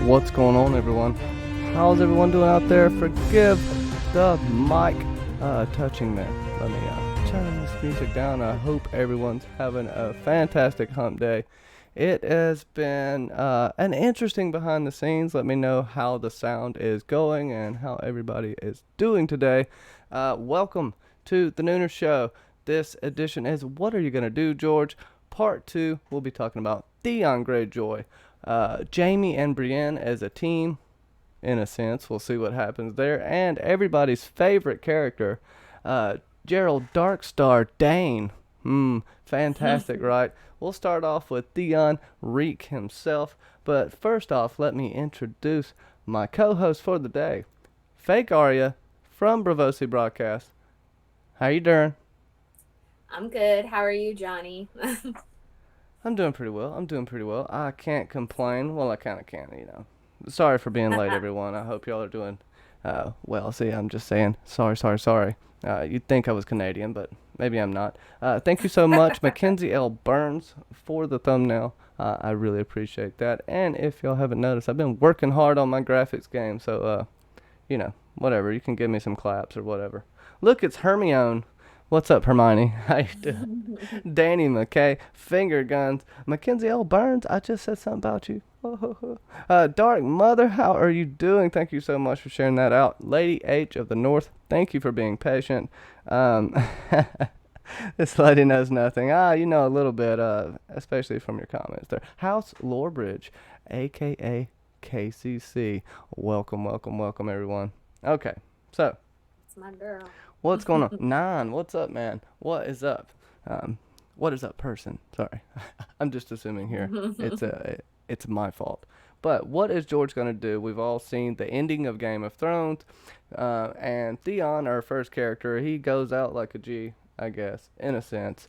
What's going on, everyone? How's everyone doing out there? Forgive the mic touching there. Let me turn this music down. I hope everyone's having a fantastic hump day. It has been an interesting behind the scenes. Let me know how the sound is going and how everybody is doing today. Welcome to the Nooner Show. This edition is What Are You Gonna Do, George? Part 2, we'll be talking about Theon Greyjoy. Jaime and Brienne as a team, in a sense. We'll see what happens there. And everybody's favorite character, Gerold Darkstar Dayne. Fantastic, right? We'll start off with Theon Reek himself. But first off, let me introduce my co-host for the day, Fake Arya from Braavosi Broadcast. How you doing? I'm good. How are you, Johnny? I'm doing pretty well. I can't complain. Well, I kind of can. Sorry for being late, everyone. I hope y'all are doing well. See, I'm just saying sorry. You'd think I was Canadian, but maybe I'm not. Thank you so much, MackenzieLBurns, for the thumbnail. I really appreciate that. And if y'all haven't noticed, I've been working hard on my graphics game, so, whatever. You can give me some claps or whatever. Look, it's Hermione. What's up, Hermione? How you doing? Danny McKay, finger guns. MackenzieLBurns, I just said something about you. Dark Mother, how are you doing? Thank you so much for sharing that out. Lady H of the North, thank you for being patient. This lady knows nothing. You know a little bit, especially from your comments there. House Lorebridge, a.k.a. Kaci C. Welcome, everyone. Okay, so It's my girl. what's going on? Nine, what's up, man? What is up? What is up, person? Sorry, I'm just assuming here. It's my fault. But what is George gonna do? We've all seen the ending of Game of Thrones, and Theon, our first character, he goes out like a G, I guess, in a sense.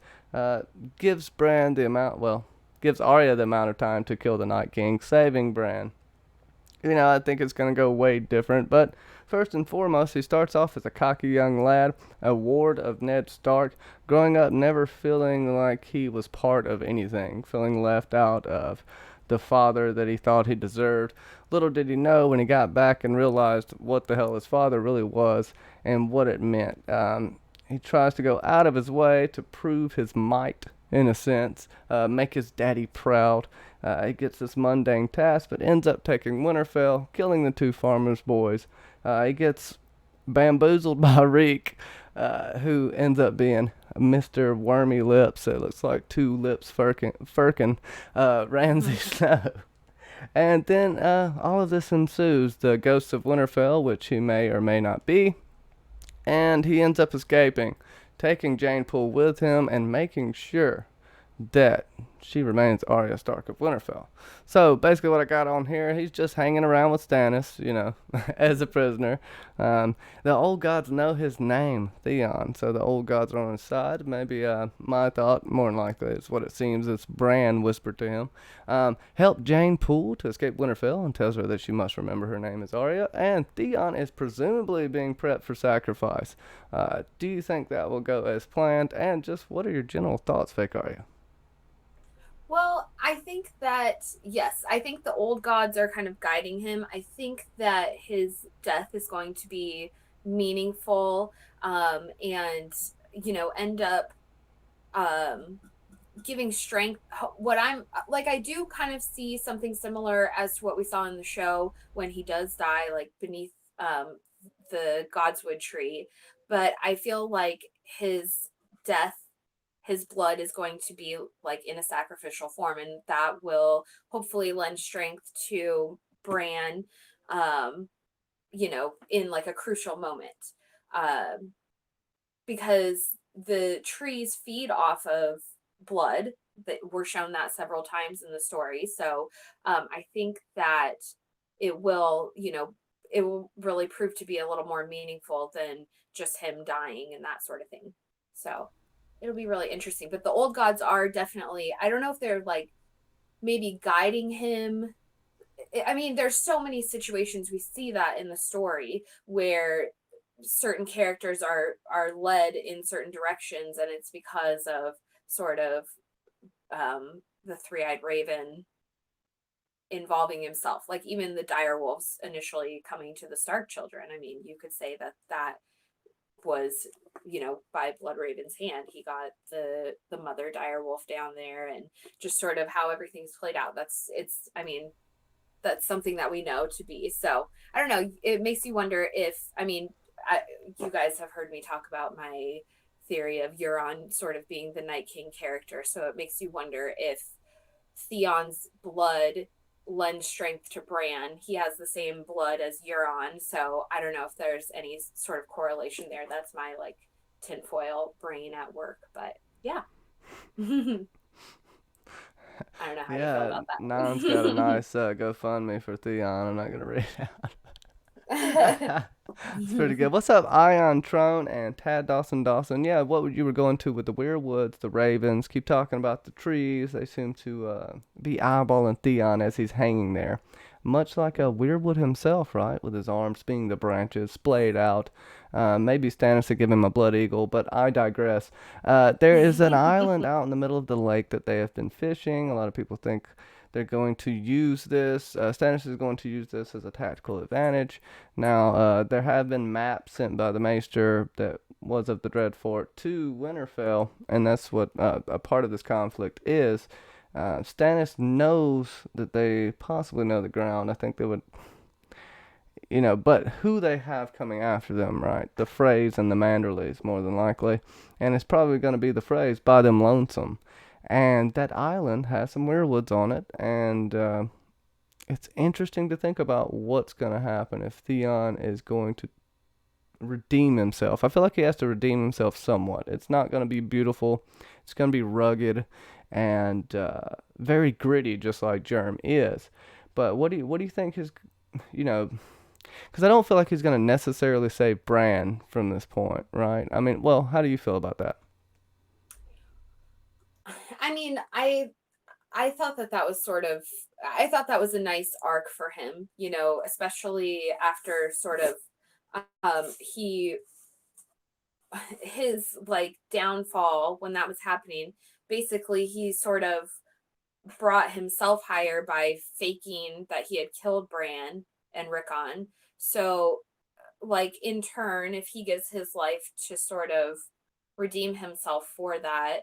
Gives Bran the amount, well, gives Arya the amount of time to kill the Night King, saving Bran. I think it's going to go way different. But first and foremost, he starts off as a cocky young lad, a ward of Ned Stark, growing up never feeling like he was part of anything, feeling left out of the father that he thought he deserved. Little did he know when he got back and realized what the hell his father really was and what it meant. He tries to go out of his way to prove his might, in a sense, make his daddy proud. He gets this mundane task, but ends up taking Winterfell, killing the two farmers' boys. He gets bamboozled by Reek, who ends up being Mr. Wormy Lips. It looks like two lips firkin Ramsay Snow. And then all of this ensues. The ghosts of Winterfell, which he may or may not be, and he ends up escaping, taking Jane Poole with him and making sure that she remains Arya Stark of Winterfell. So basically, what I got on here, he's just hanging around with Stannis, as a prisoner. The old gods know his name, Theon, so the old gods are on his side. Maybe my thought, more than likely, is what it seems. It's Bran whispered to him. Help Jane Poole to escape Winterfell and tells her that she must remember her name is Arya. And Theon is presumably being prepped for sacrifice. Do you think that will go as planned? And just what are your general thoughts, Fake Arya? Well, I think that, yes, I think the old gods are kind of guiding him. I think that his death is going to be meaningful, and, end up um, giving strength. What I'm like, I do kind of see something similar as to what we saw in the show when he does die, like beneath the Godswood tree. But I feel like death his blood is going to be like in a sacrificial form, and that will hopefully lend strength to Bran, um in like a crucial moment, um because the trees feed off of blood. That we're shown that several times in the story. So I think that it will you know it will really prove to be a little more meaningful than just him dying and that sort of thing. So it'll be really interesting. But the old gods are definitely, I don't know if they're like maybe guiding him. I mean, there's so many situations we see that in the story where certain characters are led in certain directions, and it's because of sort of the three-eyed raven involving himself. Like even the direwolves initially coming to the Stark children. I mean, you could say that was, by Bloodraven's hand. He got the mother direwolf down there, and just sort of how everything's played out. That's something that we know to be. So I don't know. It makes you wonder if, you guys have heard me talk about my theory of Euron sort of being the Night King character. So it makes you wonder if Theon's blood lends strength to Bran. He has the same blood as Euron. So I don't know if there's any sort of correlation there. That's my like tinfoil brain at work. But yeah. I don't know how you feel about that. Nine's got a nice GoFundMe for Theon. I'm not going to read it out. It's pretty good. What's up, Ion Trone and Tad Dawson? Yeah, what you were going to with the weirwoods, the ravens? Keep talking about the trees. They seem to be eyeballing Theon as he's hanging there. Much like a weirwood himself, right? With his arms being the branches, splayed out. Maybe Stannis would give him a blood eagle, but I digress. There is an island out in the middle of the lake that they have been fishing. A lot of people think they're going to use this. Stannis is going to use this as a tactical advantage. Now, there have been maps sent by the Maester that was of the Dreadfort to Winterfell, and that's what a part of this conflict is. Stannis knows that they possibly know the ground. I think they would, but who they have coming after them, right? The Freys and the Manderleys, more than likely. And it's probably going to be the Freys by them lonesome. And that island has some weirwoods on it, and it's interesting to think about what's going to happen if Theon is going to redeem himself. I feel like he has to redeem himself somewhat. It's not going to be beautiful. It's going to be rugged and very gritty, just like Germ is. But what do you think his, because I don't feel like he's going to necessarily save Bran from this point, right? I mean, well, how do you feel about that? I mean, I thought that was I thought that was a nice arc for him, especially after sort of his like downfall when that was happening. Basically, he sort of brought himself higher by faking that he had killed Bran and Rickon. So, like, in turn, if he gives his life to sort of redeem himself for that,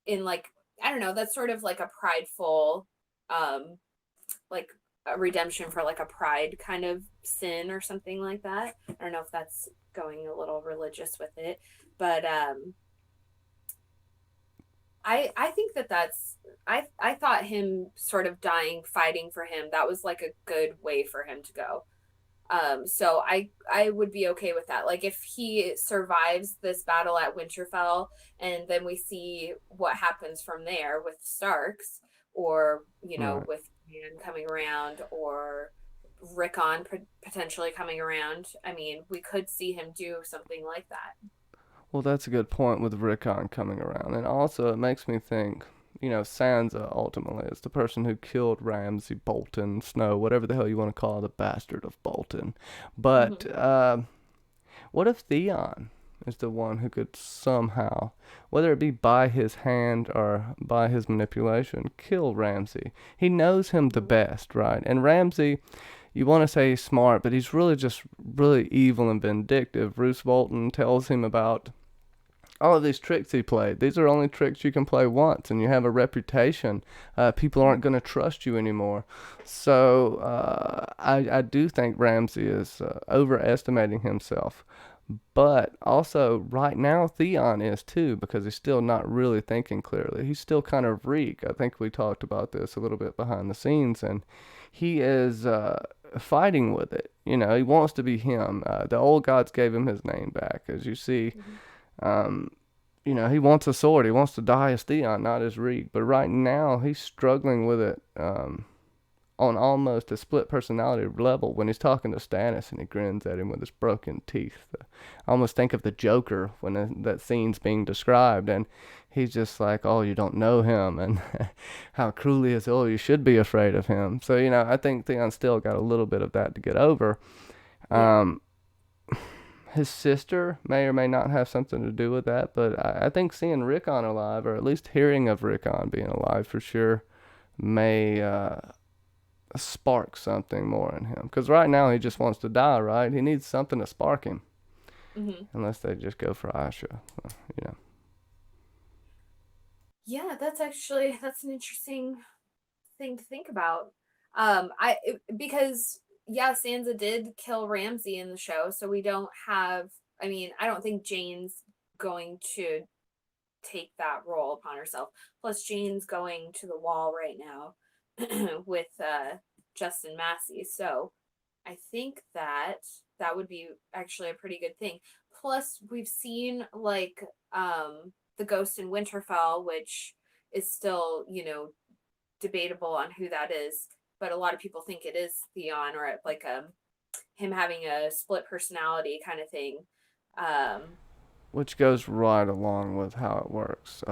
in like, I don't know, that's sort of like a prideful, like a redemption for like a pride kind of sin or something like that. I don't know if that's going a little religious with it, but I think that's I thought him sort of dying fighting for him, that was like a good way for him to go. So I would be okay with that. Like if he survives this battle at Winterfell and then we see what happens from there with Starks, or Right. with Bran coming around, or Rickon potentially coming around. I mean, we could see him do something like that. Well, that's a good point with Rickon coming around. And also, it makes me think, Sansa ultimately is the person who killed Ramsay Bolton, Snow, whatever the hell you want to call the bastard of Bolton. But Mm-hmm. what if Theon is the one who could somehow, whether it be by his hand or by his manipulation, kill Ramsay? He knows him the best, right? And Ramsay, you want to say he's smart, but he's really just really evil and vindictive. Roose Bolton tells him about all of these tricks he played. These are only tricks you can play once, and you have a reputation. People aren't going to trust you anymore. So I do think Ramsay is overestimating himself. But also, right now, Theon is too, because he's still not really thinking clearly. He's still kind of weak. I think we talked about this a little bit behind the scenes, and he is fighting with it. He wants to be him. The old gods gave him his name back, as you see. Mm-hmm. Um, he wants a sword. He wants to die as Theon, not as Reek. But right now, he's struggling with it on almost a split personality level when he's talking to Stannis and he grins at him with his broken teeth. I almost think of the Joker when that scene's being described, and he's just like, oh, you don't know him, and how cruel he is. Oh, you should be afraid of him. So, I think Theon's still got a little bit of that to get over. Yeah. Um, his sister may or may not have something to do with that, but I think seeing Rickon alive, or at least hearing of Rickon being alive for sure, may spark something more in him. Because right now he just wants to die, right? He needs something to spark him. Mm-hmm. Unless they just go for Asha, you know. Yeah, that's an interesting thing to think about. Because yeah, Sansa did kill Ramsay in the show, so we don't have. I mean, I don't think Jane's going to take that role upon herself. Plus, Jane's going to the wall right now with Justin Massey, so I think that would be actually a pretty good thing. Plus, we've seen like the Ghost in Winterfell, which is still, debatable on who that is, but a lot of people think it is Theon or like him having a split personality kind of thing. Um, Which goes right along with how it works.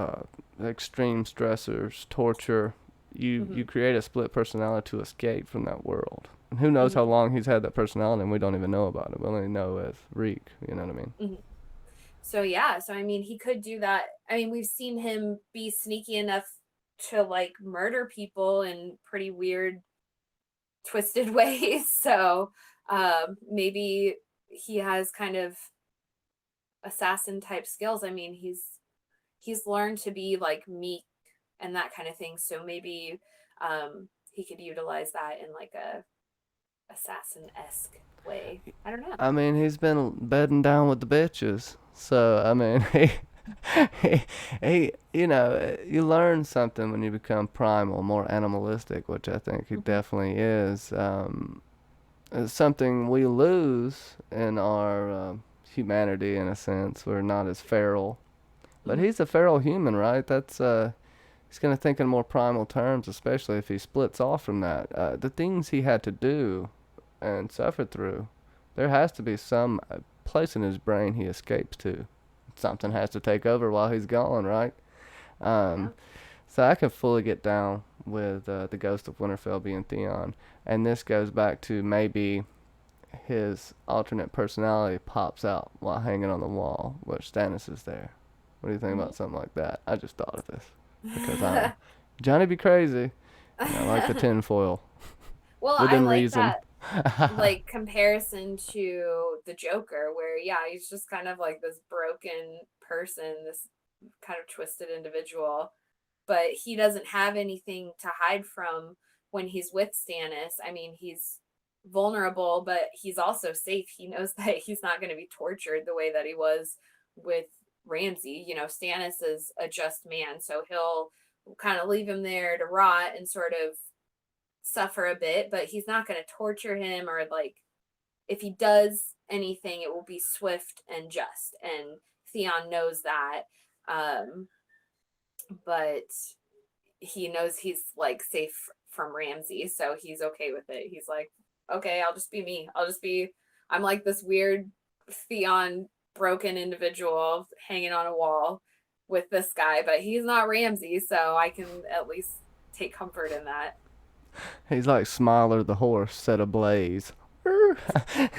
Extreme stressors, torture. You mhm, create a split personality to escape from that world. And who knows how mhm, long he's had that personality, and we don't even know about it. We only know with Reek. You know what I mean? mhm. So yeah, so I mean, he could do that. I mean, we've seen him be sneaky enough to like murder people in pretty weird, twisted ways. So maybe he has kind of assassin type skills. I mean, he's learned to be like meek and that kind of thing. So maybe he could utilize that in like a assassin esque way. I don't know. I mean, he's been bedding down with the bitches. So, I mean, you learn something when you become primal, more animalistic, which I think he Mm-hmm. definitely is. It's something we lose in our humanity, in a sense. We're not as feral. But Mm-hmm. he's a feral human, right? He's going to think in more primal terms, especially if he splits off from that. The things he had to do and suffer through, there has to be some place in his brain he escapes to. Something has to take over while he's gone, right? Um, Yeah. so I can fully get down with the Ghost of Winterfell being Theon. And this goes back to maybe his alternate personality pops out while hanging on the wall, where Stannis is there. What do you think about something like that? I just thought of this because Mm-hmm. I'm Johnny be crazy, and I like the tinfoil Well, I within like reason. that like comparison to the Joker, where yeah, he's just kind of like this broken person, this kind of twisted individual, but he doesn't have anything to hide from when he's with Stannis. I mean, he's vulnerable, but he's also safe. He knows that he's not going to be tortured the way that he was with Ramsay. Stannis is a just man, so he'll kind of leave him there to rot and sort of suffer a bit, but he's not going to torture him, or like if he does anything, it will be swift and just. And Theon knows that. Um, but he knows he's like safe from Ramsay, so he's okay with it. He's like, okay, I'll just be me. I'm like this weird Theon broken individual hanging on a wall with this guy, but he's not Ramsay, so I can at least take comfort in that. He's like Smiler the horse set ablaze.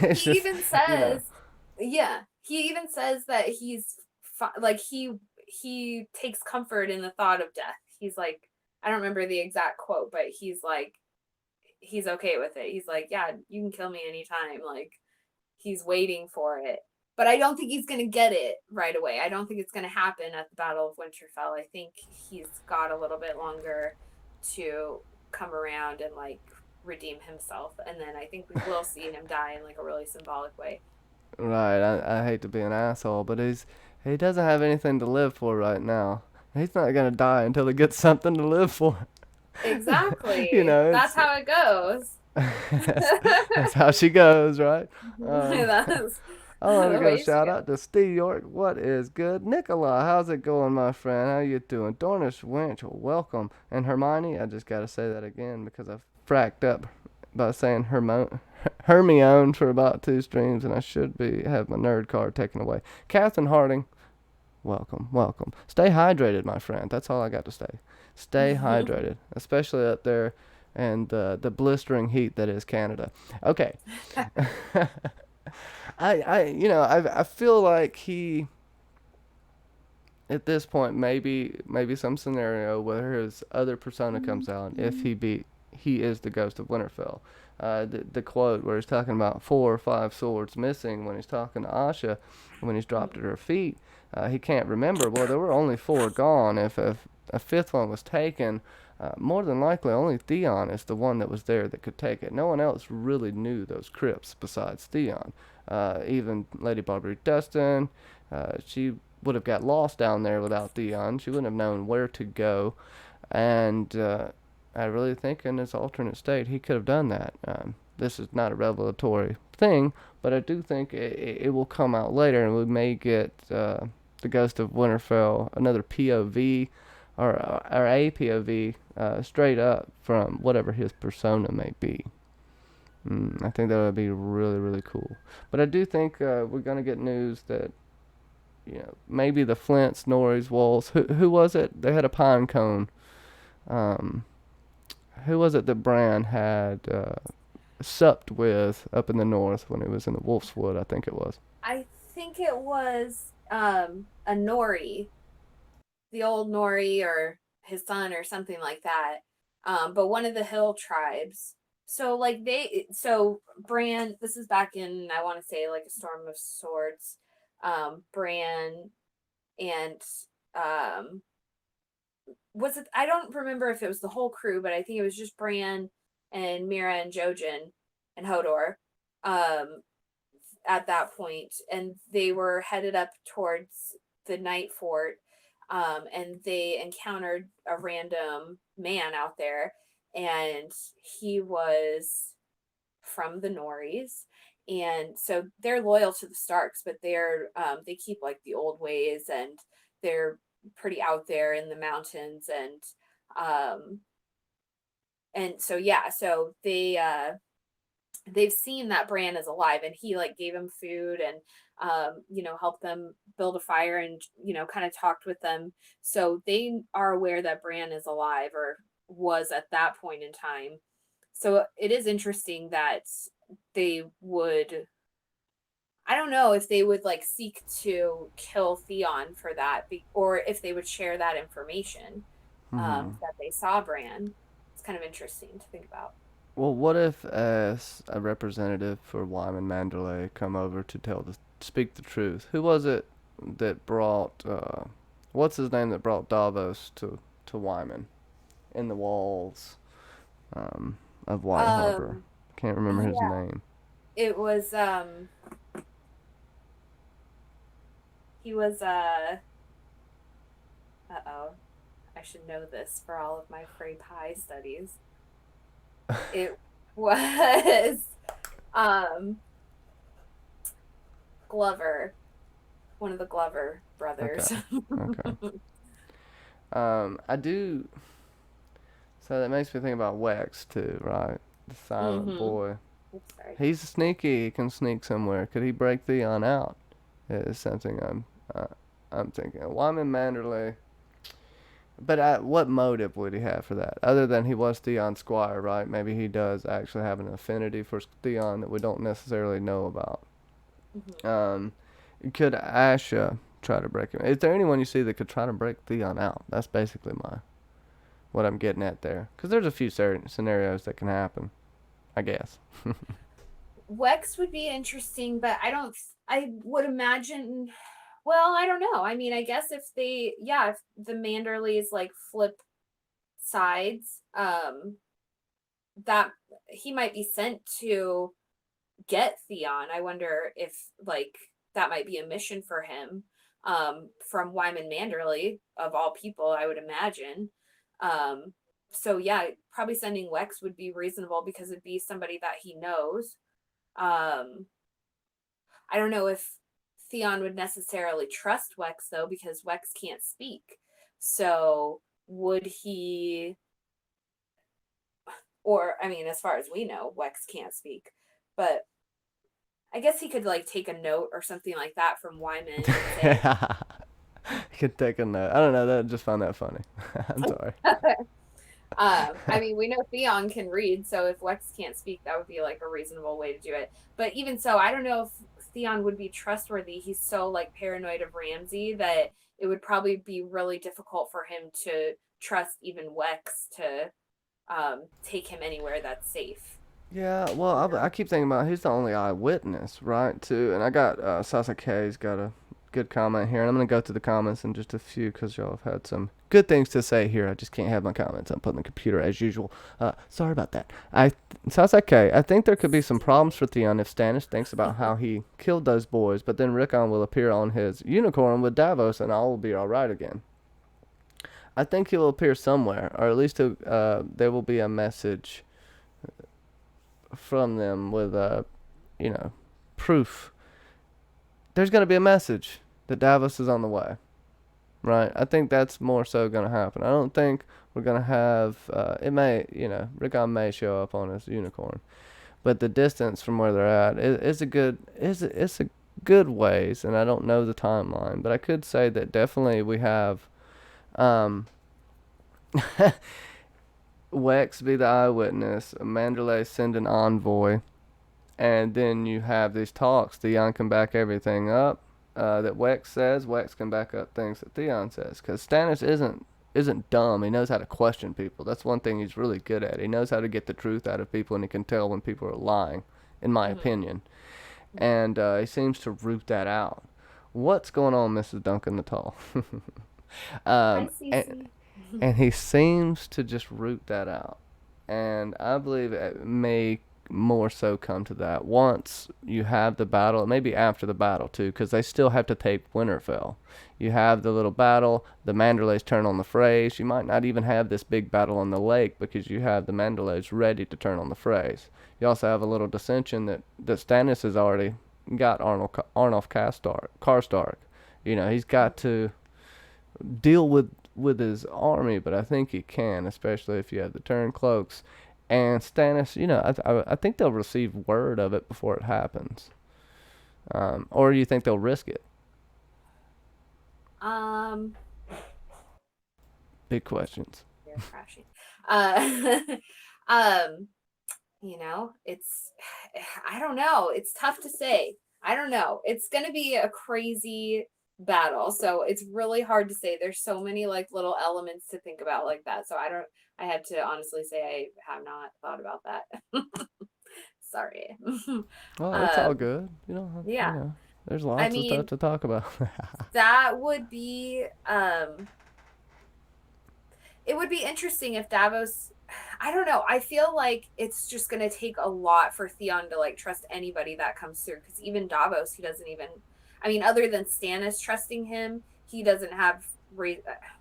It's He just, even you know, says, yeah, he even says that like he takes comfort in the thought of death. He's like, I don't remember the exact quote, but he's like, he's okay with it. He's like, yeah, you can kill me anytime. Like, he's waiting for it. But I don't think he's going to get it right away. I don't think it's going to happen at the Battle of Winterfell. I think he's got a little bit longer to come around and like redeem himself. And then I think we will see him die in like a really symbolic way. right. I hate to be an asshole, but he doesn't have anything to live for right now. He's not gonna die until he gets something to live for. You Exactly. know, That's how it goes. that's, that's how she goes, right? Um, That's I want to the go way she shout goes. out to Ste Yorke. What is good? Nicola, how's it going, my friend? How you doing? Dornish Winch, welcome. And Hermione, I just got to say that again because I've fracked up by saying Hermione for about 2 streams, and I should have my nerd card taken away. Catherine Harding, welcome, welcome. Stay hydrated, my friend. That's all I got to say. Stay hydrated, especially up there and the blistering heat that is Canada. Okay. I feel like he, at this point, maybe some scenario where his other persona comes out. If he is the ghost of Winterfell. The quote where he's talking about 4 or 5 swords missing when he's talking to Asha, when he's dropped at her feet, he can't remember. Well, there were only 4 gone. If a fifth one was taken, more than likely only Theon is the one that was there that could take it. No one else really knew those crypts besides Theon. Even Lady Barbary Dustin, she would have got lost down there without Theon. She wouldn't have known where to go. And I really think in his alternate state he could have done that. This is not a revelatory thing, but I do think it will come out later, and we may get the Ghost of Winterfell, another POV, or a POV straight up from whatever his persona may be. I think that would be really, really cool. But I do think we're going to get news that, maybe the Flints, Norries, Wolves, who was it? They had a pine cone. Um, who was it that Bran had supped with up in the north when he was in the Wolf's Wood? I think it was. I think it was a Nori, the old Nori or his son or something like that. But one of the hill tribes. So Bran, this is back in, I want to say, like a Storm of Swords. Bran and was it, I don't remember if it was the whole crew, but I think it was just Bran and Mira and Jojen and Hodor at that point, and they were headed up towards the Night Fort, and they encountered a random man out there, and he was from the Norries, and so they're loyal to the Starks, but they keep like the old ways, and they're pretty out there in the mountains, and so yeah, so they've seen that Bran is alive, and he like gave him food and helped them build a fire, and kind of talked with them, so they are aware that Bran is alive, or was at that point in time. So it is interesting that they would, I don't know if they would like seek to kill Theon for that, or if they would share that information that they saw Bran. It's kind of interesting to think about. Well, what if as a representative for Wyman Manderley come over to speak the truth? Who was it that brought what's his name that brought Davos to Wyman in the walls of White Harbor? Can't remember his Yeah, name. it was he was uh-oh, I should know this for all of my Frey Pie studies. It was um Glover, one of the Glover brothers. Okay. Okay. I do. So that makes me think about Wex too, right? The silent Mm-hmm. boy. Oops, sorry. He's sneaky. He can sneak somewhere. Could he break Theon out? Is something I'm thinking. Wyman Manderley. But what motive would he have for that? Other than he was Theon's squire, right? Maybe he does actually have an affinity for Theon that we don't necessarily know about. Mm-hmm. Um, could Asha try to break him? Is there anyone you see that could try to break Theon out? That's basically what I'm getting at there. Because there's a few scenarios that can happen, I guess. Wex would be interesting, but I would imagine, well, I don't know. I mean, I guess if if the Manderleys like flip sides, that he might be sent to get Theon. I wonder if like that might be a mission for him, from Wyman Manderley of all people, I would imagine. So yeah, probably sending Wex would be reasonable because it'd be somebody that he knows. Um, I don't know if Theon would necessarily trust Wex though, because Wex can't speak. So would he? Or I mean, as far as we know, Wex can't speak, but I guess he could like take a note or something like that from Wyman and say. He could take a note. I don't know. That just found that funny. I'm sorry. I mean, we know Theon can read, so if Wex can't speak, that would be like a reasonable way to do it. But even so, I don't know if Theon would be trustworthy. He's so like paranoid of Ramsay that it would probably be really difficult for him to trust even Wex to take him anywhere that's safe. Yeah, well, I keep thinking about he's the only eyewitness, right? Too, and I got Sasuke's got a good comment here, and I'm gonna go through the comments in just a few because y'all have had some good things to say here. I just can't have my comments. I'm putting the computer as usual. Sorry about that. Sasuke, I think there could be some problems for Theon if Stannis thinks about how he killed those boys, but then Rickon will appear on his unicorn with Davos, and all will be all right again. I think he will appear somewhere, or at least there will be a message from them with you know, proof. There's gonna be a message that Davos is on the way, right? I think that's more so gonna happen. I don't think we're gonna have. It may, Rickon may show up on his unicorn, but the distance from where they're at is a good it's a good ways, and I don't know the timeline, but I could say that definitely we have. Um, Wex be the eyewitness, Manderley send an envoy, and then you have these talks. Theon can back everything up that Wex says. Wex can back up things that Theon says. Because Stannis isn't dumb. He knows how to question people. That's one thing he's really good at. He knows how to get the truth out of people, and he can tell when people are lying, in my opinion. And he seems to root that out. What's going on, Mrs. Duncan the Tall? Hi, And, Cece. and he seems to just root that out. And I believe it may more so come to that once you have the battle, maybe after the battle too, because they still have to take Winterfell. You have the little battle, the Manderleys turn on the Freys. You might not even have this big battle on the lake because you have the Manderleys ready to turn on the Freys. You also have a little dissension that Stannis has already got Arnulf Karstark. He's got to deal with his army, but I think he can, especially if you have the Turncloaks and Stannis. I think they'll receive word of it before it happens, or do you think they'll risk it? Um, Big questions. they're crashing. Uh, um, it's I don't know. It's tough to say. I don't know. It's gonna be a crazy battle, so it's really hard to say. There's so many like little elements to think about like that. So I have to honestly say I have not thought about that. Sorry. Well, it's all um, good. yeah. There's I lots of stuff mean, to talk about. that would be it would be interesting if Davos, I don't know. I feel like it's just going to take a lot for Theon to like trust anybody that comes through, because even Davos, he doesn't even, I mean, other than Stannis trusting him, he doesn't have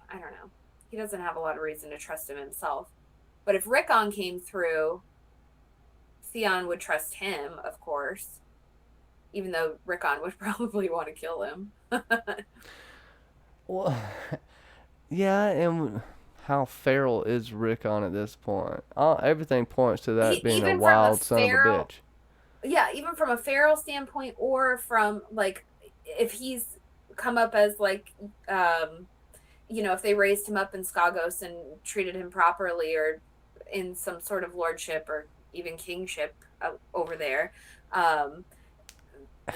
I don't know. He doesn't have a lot of reason to trust him himself. But if Rickon came through, Theon would trust him, of course, even though Rickon would probably want to kill him. Well, yeah, and how feral is Rickon at this point? Everything points to that being a Even from a wild son of a feral, bitch. yeah, even from a feral standpoint, or from like if he's come up as like if they raised him up in Skagos and treated him properly, or in some sort of lordship or even kingship over there, um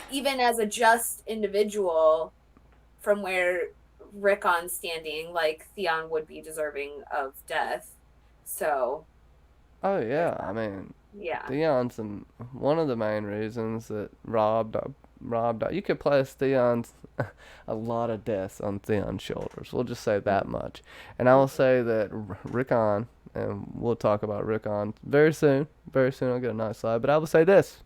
even as a just individual, from where Rickon's standing, like Theon would be deserving of death. So Oh there's yeah, I that. mean, Yeah. Theon's one of the main reasons that robbed. You could place Theon's a lot of deaths on Theon's shoulders. We'll just say that Mm-hmm. much. And I will Mm-hmm. say that Rickon, and we'll talk about Rickon very soon. Very soon, I'll get a nice slide. But I will say this: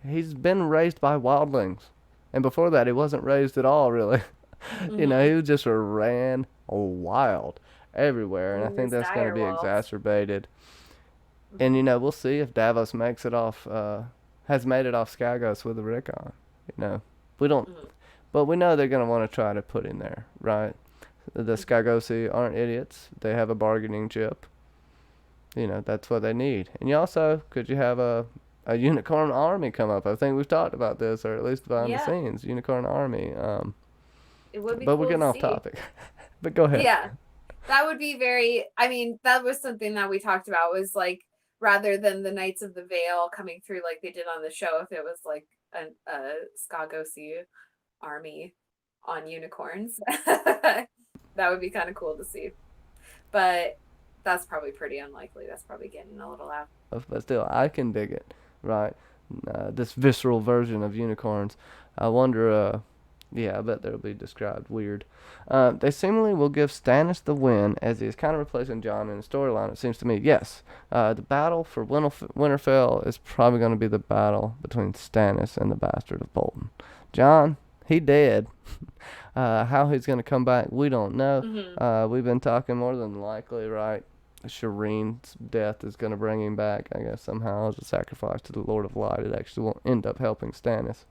he's been raised by wildlings, and before that, he wasn't raised at all, really. Mm-hmm. He just ran wild everywhere, and I He think was that's going to dire be wolf. exacerbated. And Mm-hmm. we'll see if Davos makes it off, has made it off Skagos with a Rickon. We don't, Mm-hmm. but we know they're gonna want to try to put in there, right? The Skagosi aren't idiots. They have a bargaining chip. That's what they need. And could you have a unicorn army come up? I think we've talked about this, or at least behind the Yeah, scenes, unicorn army. it would be But we're cool to getting off see. topic. But go ahead. Yeah, that would be very. I mean, that was something that we talked about. Was like, rather than the Knights of the Vale coming through like they did on the show, if it was like a Skagosi army on unicorns, that would be kind of cool to see. But that's probably pretty unlikely. That's probably getting a little out. But still, I can dig it, right? This visceral version of unicorns. I wonder, yeah, I bet that'll be described weird. They seemingly will give Stannis the win, as he is kind of replacing Jon in the storyline, it seems to me. Yes, the battle for Winterfell is probably going to be the battle between Stannis and the Bastard of Bolton. Jon, he dead. How he's going to come back, we don't know. Mm-hmm. We've been talking more than likely, right? Shireen's death is going to bring him back, I guess, somehow as a sacrifice to the Lord of Light. It actually will end up helping Stannis.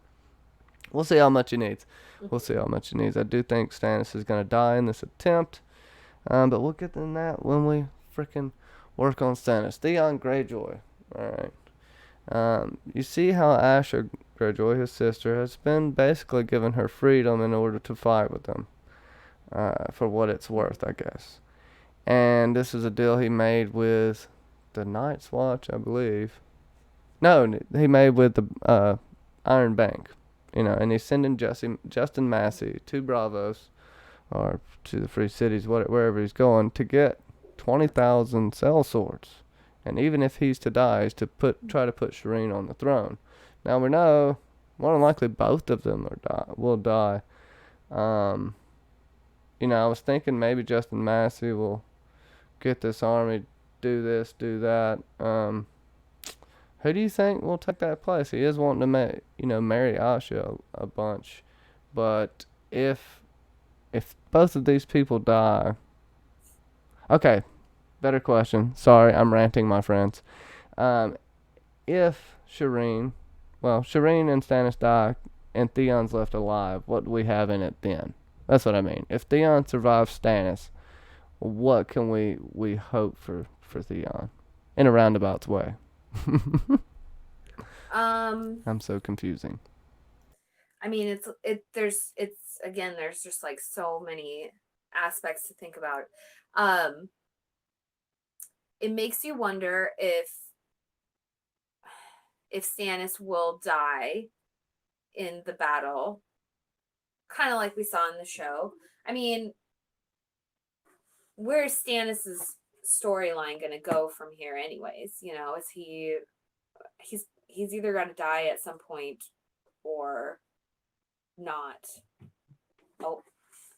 We'll see how much he needs. We'll see how much he needs. I do think Stannis is going to die in this attempt, but we'll get to that when we freaking work on Stannis. Theon Greyjoy. Alright. You see how Asha Greyjoy, his sister, has been basically given her freedom in order to fight with them. For what it's worth, I guess. And this is a deal he made with the Night's Watch, I believe. No, he made with the Iron Bank. And he's sending Justin Massey to Braavos, or to the Free Cities, wherever he's going, to get 20,000 sellswords. And even if he's to die, he's to try to put Shireen on the throne. Now we know, more than likely, both of them will die. I was thinking maybe Justin Massey will get this army, do this, do that. Who do you think will take that place? He is wanting to marry Asha a bunch, but if both of these people die, okay, better question. Sorry, I'm ranting, my friends. If Shireen and Stannis die, and Theon's left alive, what do we have in it then? That's what I mean. If Theon survives Stannis, what can we hope for Theon in a roundabout way? I'm so confusing. I mean, there's just like so many aspects to think about. It makes you wonder if Stannis will die in the battle, kind of like we saw in the show. I mean, where's Stannis's storyline going to go from here anyways? Is he's either going to die at some point or not. Oh,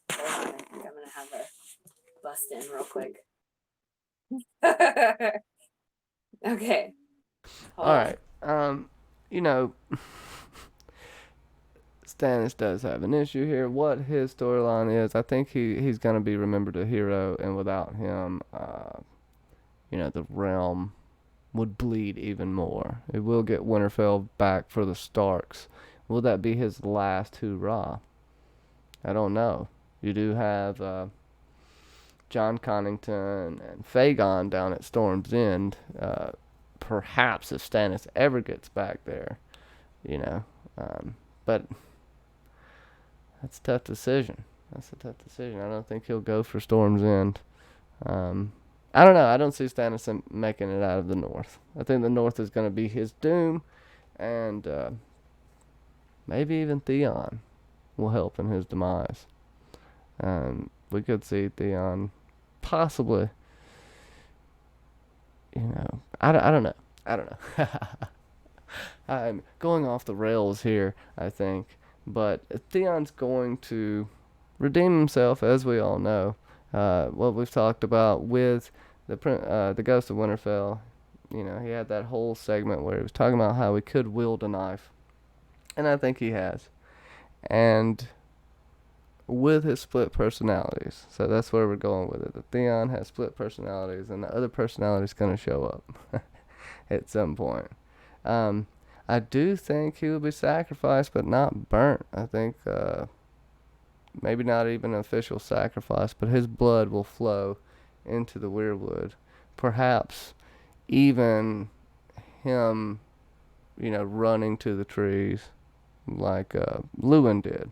hold on. I think I'm going to have a bust in real quick. Okay. All right. Stannis does have an issue here. What his storyline is, I think he's going to be remembered a hero, and without him, the realm would bleed even more. It will get Winterfell back for the Starks. Will that be his last hurrah? I don't know. You do have Jon Connington and Fagon down at Storm's End. Perhaps if Stannis ever gets back there, but that's a tough decision. I don't think he'll go for Storm's End. I don't know. I don't see Stannis making it out of the North. I think the North is going to be his doom, and maybe even Theon will help in his demise. We could see Theon possibly, I don't know. I'm going off the rails here, I think, but Theon's going to redeem himself, as we all know. What we've talked about with the Ghost of Winterfell, he had that whole segment where he was talking about how he could wield a knife, and I think he has. And with his split personalities, so that's where we're going with it. The Theon has split personalities, and the other personality is going to show up at some point. I do think he will be sacrificed, but not burnt. I think maybe not even an official sacrifice, but his blood will flow into the Weirwood. Perhaps even him, running to the trees like Lewin did.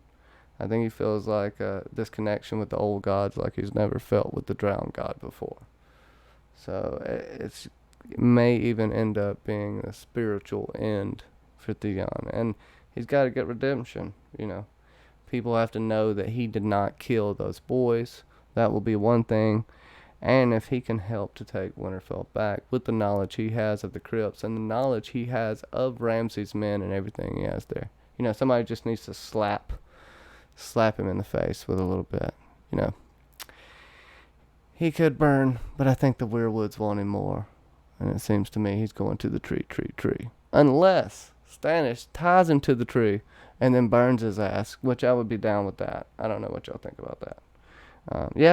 I think he feels like this connection with the old gods like he's never felt with the drowned god before. So it may even end up being a spiritual end for Theon. And he's got to get redemption, People have to know that he did not kill those boys. That will be one thing. And if he can help to take Winterfell back with the knowledge he has of the crypts and the knowledge he has of Ramsay's men and everything he has there. Somebody just needs to slap him in the face with a little bit. He could burn, but I think the Weirwoods want him more. And it seems to me he's going to the tree. Unless Stannis ties him to the tree and then burns his ass, which I would be down with that. I don't know what y'all think about that.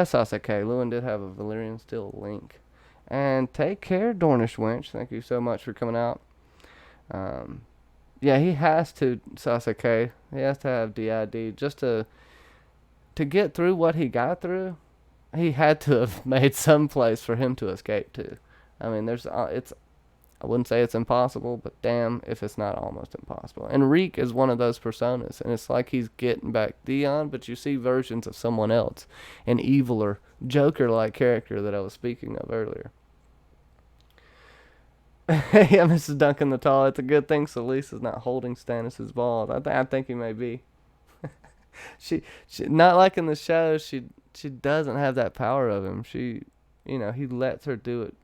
Sasa K. Lewin did have a Valyrian Steel link. And take care, Dornish Wench. Thank you so much for coming out. He has to, Sasa K. He has to have DID just to get through what he got through. He had to have made some place for him to escape to. I mean, I wouldn't say it's impossible, but damn if it's not almost impossible. And Reek is one of those personas, and it's like he's getting back Theon, but you see versions of someone else, an eviler, Joker-like character that I was speaking of earlier. Yeah, Mrs. Duncan the Tall, it's a good thing Selyse is not holding Stannis' balls. I think he may be. she not like in the show, she doesn't have that power of him. He lets her do it.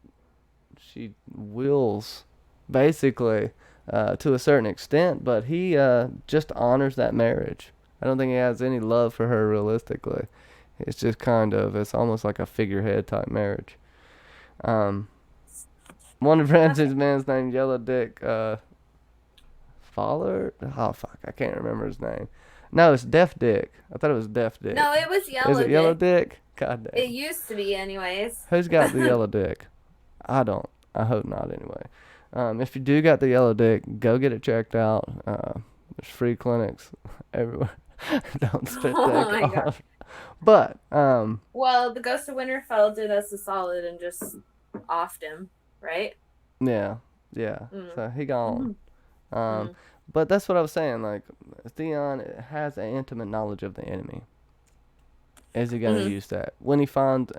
She wills, basically, to a certain extent, but he just honors that marriage. I don't think he has any love for her realistically. It's just it's almost like a figurehead type marriage. One of Ramsay's men's named Yellow Dick Fowler. Oh fuck, I can't remember his name. No, it's Deaf Dick. I thought it was Deaf Dick. No, it was Yellow Dick. Is it Yellow Dick? God damn. It used to be, anyways. Who's got the Yellow Dick? I don't. I hope not, anyway. If you do got the Yellow Dick, go get it checked out. There's free clinics everywhere. Don't spit that off. But, well, the Ghost of Winterfell did us a solid and just offed him, right? Yeah. So he gone. But that's what I was saying. Like, Theon has an intimate knowledge of the enemy. Is he going to use that? When he finds,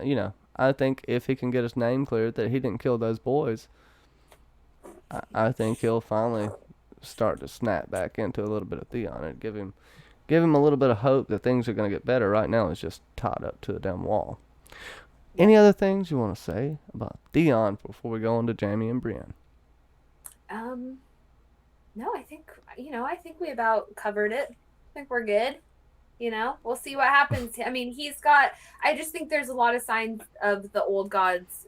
I think if he can get his name cleared that he didn't kill those boys, I think he'll finally start to snap back into a little bit of Theon and give him a little bit of hope that things are going to get better. Right now, he's just tied up to the damn wall. Any other things you want to say about Theon before we go on to Jaime and Brienne? No, I think we about covered it. I think we're good. We'll see what happens. I mean, I just think there's a lot of signs of the old gods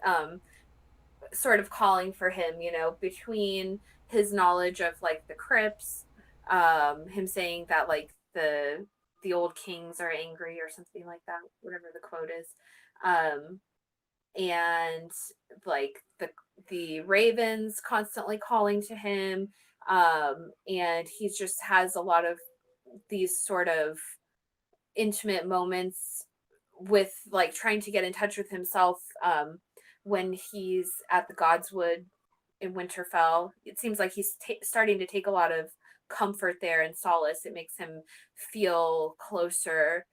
sort of calling for him, between his knowledge of like the crypts, him saying that like the old kings are angry or something like that, whatever the quote is. And like the ravens constantly calling to him. And he just has a lot of these sort of intimate moments with like trying to get in touch with himself when he's at the Godswood in Winterfell. It seems like he's starting to take a lot of comfort there and solace. It makes him feel closer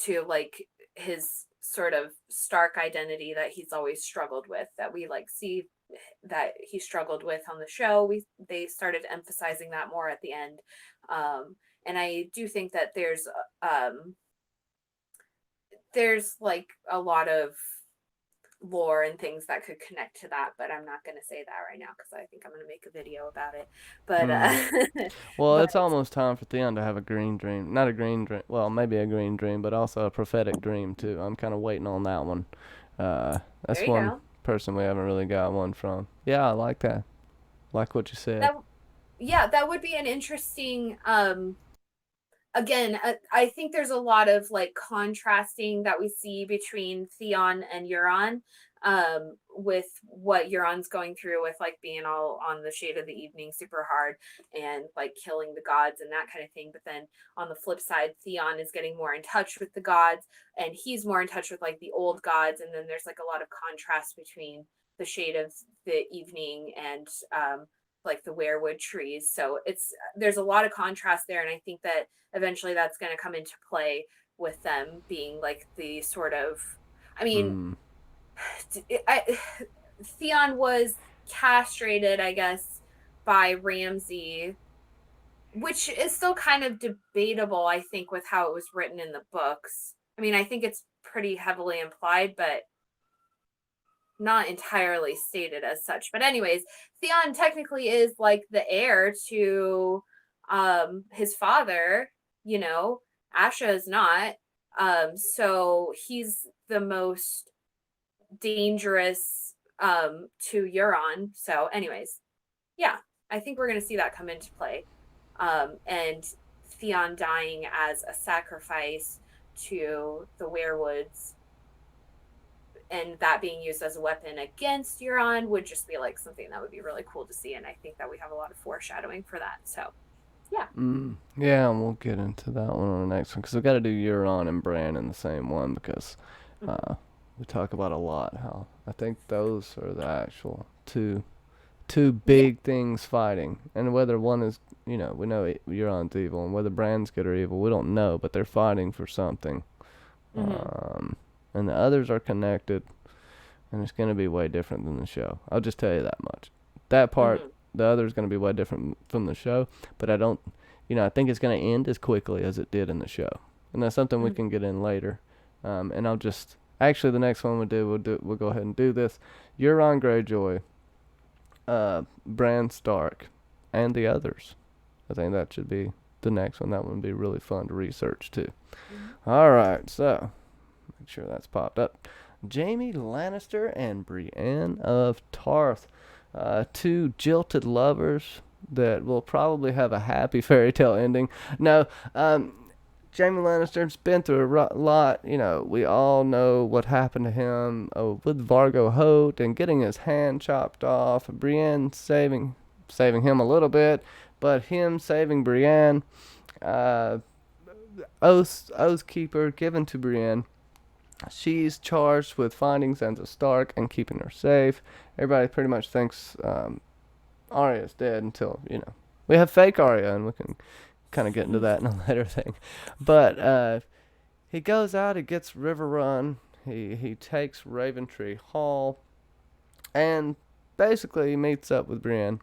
to like his sort of Stark identity that he's always struggled with, that we like see that he struggled with on the show. They started emphasizing that more at the end. And I do think that there's like a lot of lore and things that could connect to that, but I'm not going to say that right now because I think I'm going to make a video about it. But well, it's almost time for Theon to have a green dream. Not a green dream. Well, maybe a green dream, but also a prophetic dream too. I'm kind of waiting on that one. That's one person we haven't really got one from. Yeah, I like that. Like what you said. That would be an interesting. Again, I think there's a lot of like contrasting that we see between Theon and Euron, with what Euron's going through with like being all on the Shade of the Evening super hard and like killing the gods and that kind of thing. But then on the flip side, Theon is getting more in touch with the gods and he's more in touch with like the old gods. And then there's like a lot of contrast between the Shade of the Evening and like the weirwood trees. So there's a lot of contrast there. And I think that eventually that's going to come into play with them being like the sort of, I mean, Theon was castrated, I guess, by Ramsay, which is still kind of debatable, I think, with how it was written in the books. I mean, I think it's pretty heavily implied, but not entirely stated as such. But anyways, Theon technically is like the heir to his father, you know. Asha is not. So he's the most dangerous to Euron. So anyways, yeah, I think we're going to see that come into play. And Theon dying as a sacrifice to the werewoods and that being used as a weapon against Euron would just be like something that would be really cool to see. And I think that we have a lot of foreshadowing for that. So, yeah. Yeah, and we'll get into that one on the next one because we got to do Euron and Bran in the same one because we talk about a lot how I think those are the actual two big things fighting, and whether one is, we know Euron's evil, and whether Bran's good or evil, we don't know, but they're fighting for something. And the others are connected, and it's going to be way different than the show. I'll just tell you that much. That part, the other is going to be way different from the show, but I don't, I think it's going to end as quickly as it did in the show, and that's something we can get in later. And I'll just, actually, the next one we'll go ahead and do this. Euron Greyjoy, Bran Stark, and the others. I think that should be the next one. That one would be really fun to research too. All right, so make sure that's popped up. Jaime Lannister and Brienne of Tarth, two jilted lovers that will probably have a happy fairy tale ending. No, Jaime Lannister's been through a lot. We all know what happened to him with Vargo Hoat and getting his hand chopped off. Brienne saving him a little bit, but him saving Brienne. Oathkeeper given to Brienne. She's charged with finding Sansa Stark and keeping her safe. Everybody pretty much thinks Arya's dead until, we have fake Arya, and we can kind of get into that in a later thing. But he goes out, he gets River Run, he takes Raventree Hall, and basically he meets up with Brienne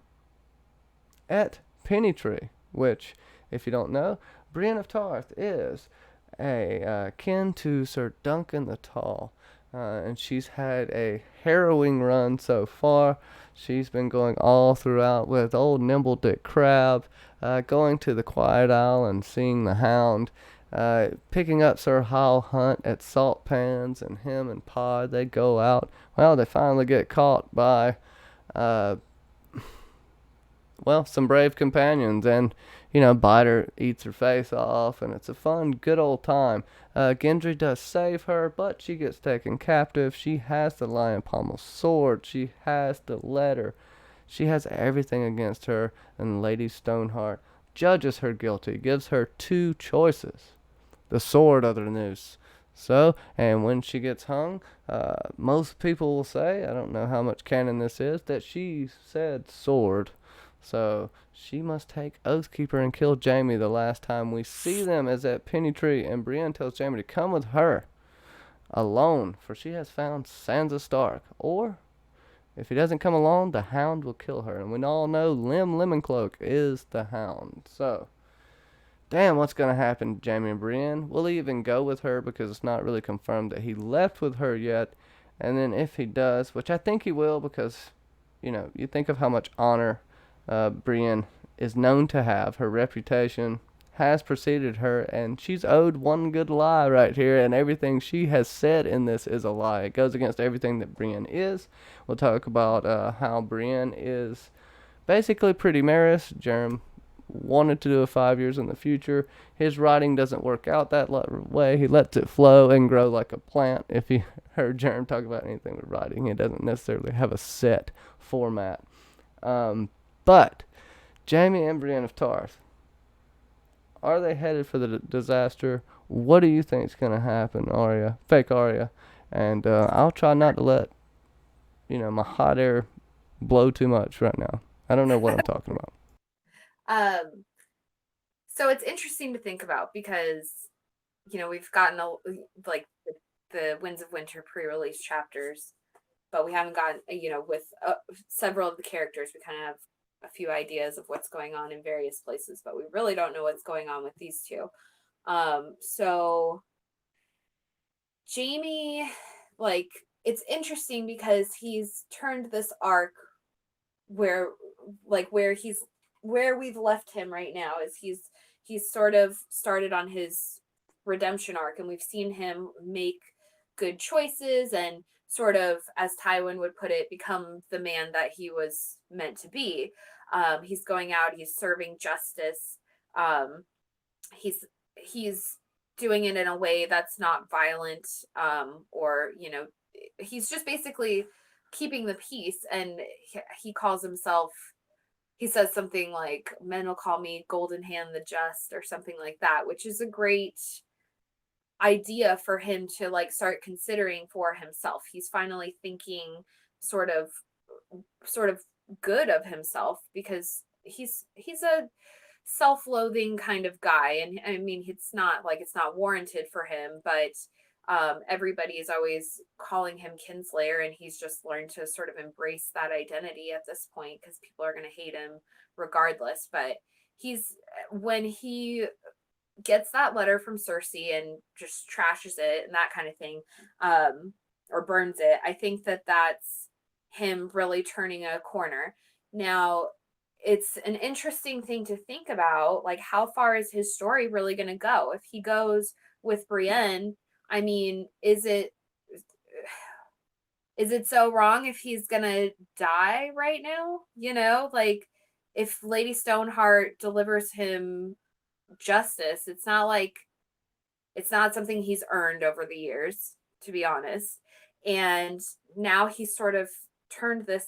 at Pennytree, which, if you don't know, Brienne of Tarth is a kin to Sir Duncan the Tall. And she's had a harrowing run so far. She's been going all throughout with old Nimble Dick Crab, going to the Quiet Isle and seeing the Hound, picking up Sir Hal Hunt at Salt Pans, and him and Pod, they go out. Well, they finally get caught by, some brave companions, and, Biter eats her face off, and it's a fun, good old time. Gendry does save her, but she gets taken captive. She has the Lion Pommel sword. She has the letter. She has everything against her, and Lady Stoneheart judges her guilty, gives her two choices: the sword or the noose. So, and when she gets hung, most people will say, I don't know how much canon this is, that she said sword. So she must take Oathkeeper and kill Jaime the last time we see them is at Pennytree, and Brienne tells Jaime to come with her alone, for she has found Sansa Stark. Or, if he doesn't come alone, the Hound will kill her. And we all know Lemoncloak is the Hound. So, damn, what's going to happen to Jaime and Brienne? Will he even go with her? Because it's not really confirmed that he left with her yet. And then if he does, which I think he will, because, you think of how much honor Brienne is known to have. Her reputation has preceded her, and she's owed one good lie right here, and everything she has said in this is a lie. It goes against everything that Brienne is. We'll talk about how Brienne is basically Pretty Maris. Jerem wanted to do a 5 years in the future. His writing doesn't work out that way. He lets it flow and grow like a plant. If you heard Jerem talk about anything with writing, he doesn't necessarily have a set format. But Jaime and Brienne of Tarth, are they headed for the disaster? What do you think is going to happen, Arya? Fake Arya. And I'll try not to let, my hot air blow too much right now. I don't know what I'm talking about. So it's interesting to think about because, we've gotten the Winds of Winter pre-release chapters, but we haven't gotten, with several of the characters, we kind of have a few ideas of what's going on in various places, but we really don't know what's going on with these two. So Jaime, it's interesting because he's turned this arc where where we've left him right now is he's sort of started on his redemption arc, and we've seen him make good choices and sort of, as Tywin would put it, become the man that he was meant to be. He's going out, he's serving justice. Um, he's doing it in a way that's not violent, or he's just basically keeping the peace. And he calls himself, he says something like, men will call me Golden Hand the Just, or something like that, which is a great idea for him to like start considering for himself. He's finally thinking sort of good of himself, because he's a self-loathing kind of guy. And I mean, it's not warranted for him, but everybody is always calling him Kinslayer, and he's just learned to sort of embrace that identity at this point, because people are going to hate him regardless. But when he gets that letter from Cersei and just trashes it and that kind of thing, or burns it, I think that that's him really turning a corner. Now, it's an interesting thing to think about, like, how far is his story really going to go? If he goes with Brienne, I mean, is it so wrong if he's going to die right now? Like, if Lady Stoneheart delivers him justice, it's not something he's earned over the years, to be honest. And now he's sort of turned this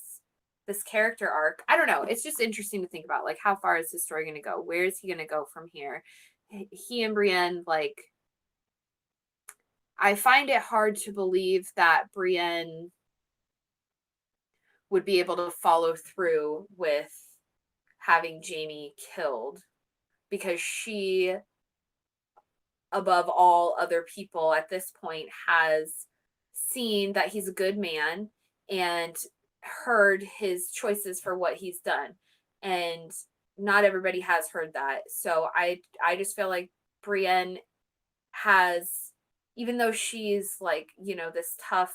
character arc. I don't know. It's just interesting to think about, like, how far is his story going to go? Where is he going to go from here? He and Brienne, like, I find it hard to believe that Brienne would be able to follow through with having Jaime killed, because she, above all other people at this point, has seen that he's a good man and heard his choices for what he's done. And not everybody has heard that. So I just feel like Brienne has, even though she's like, this tough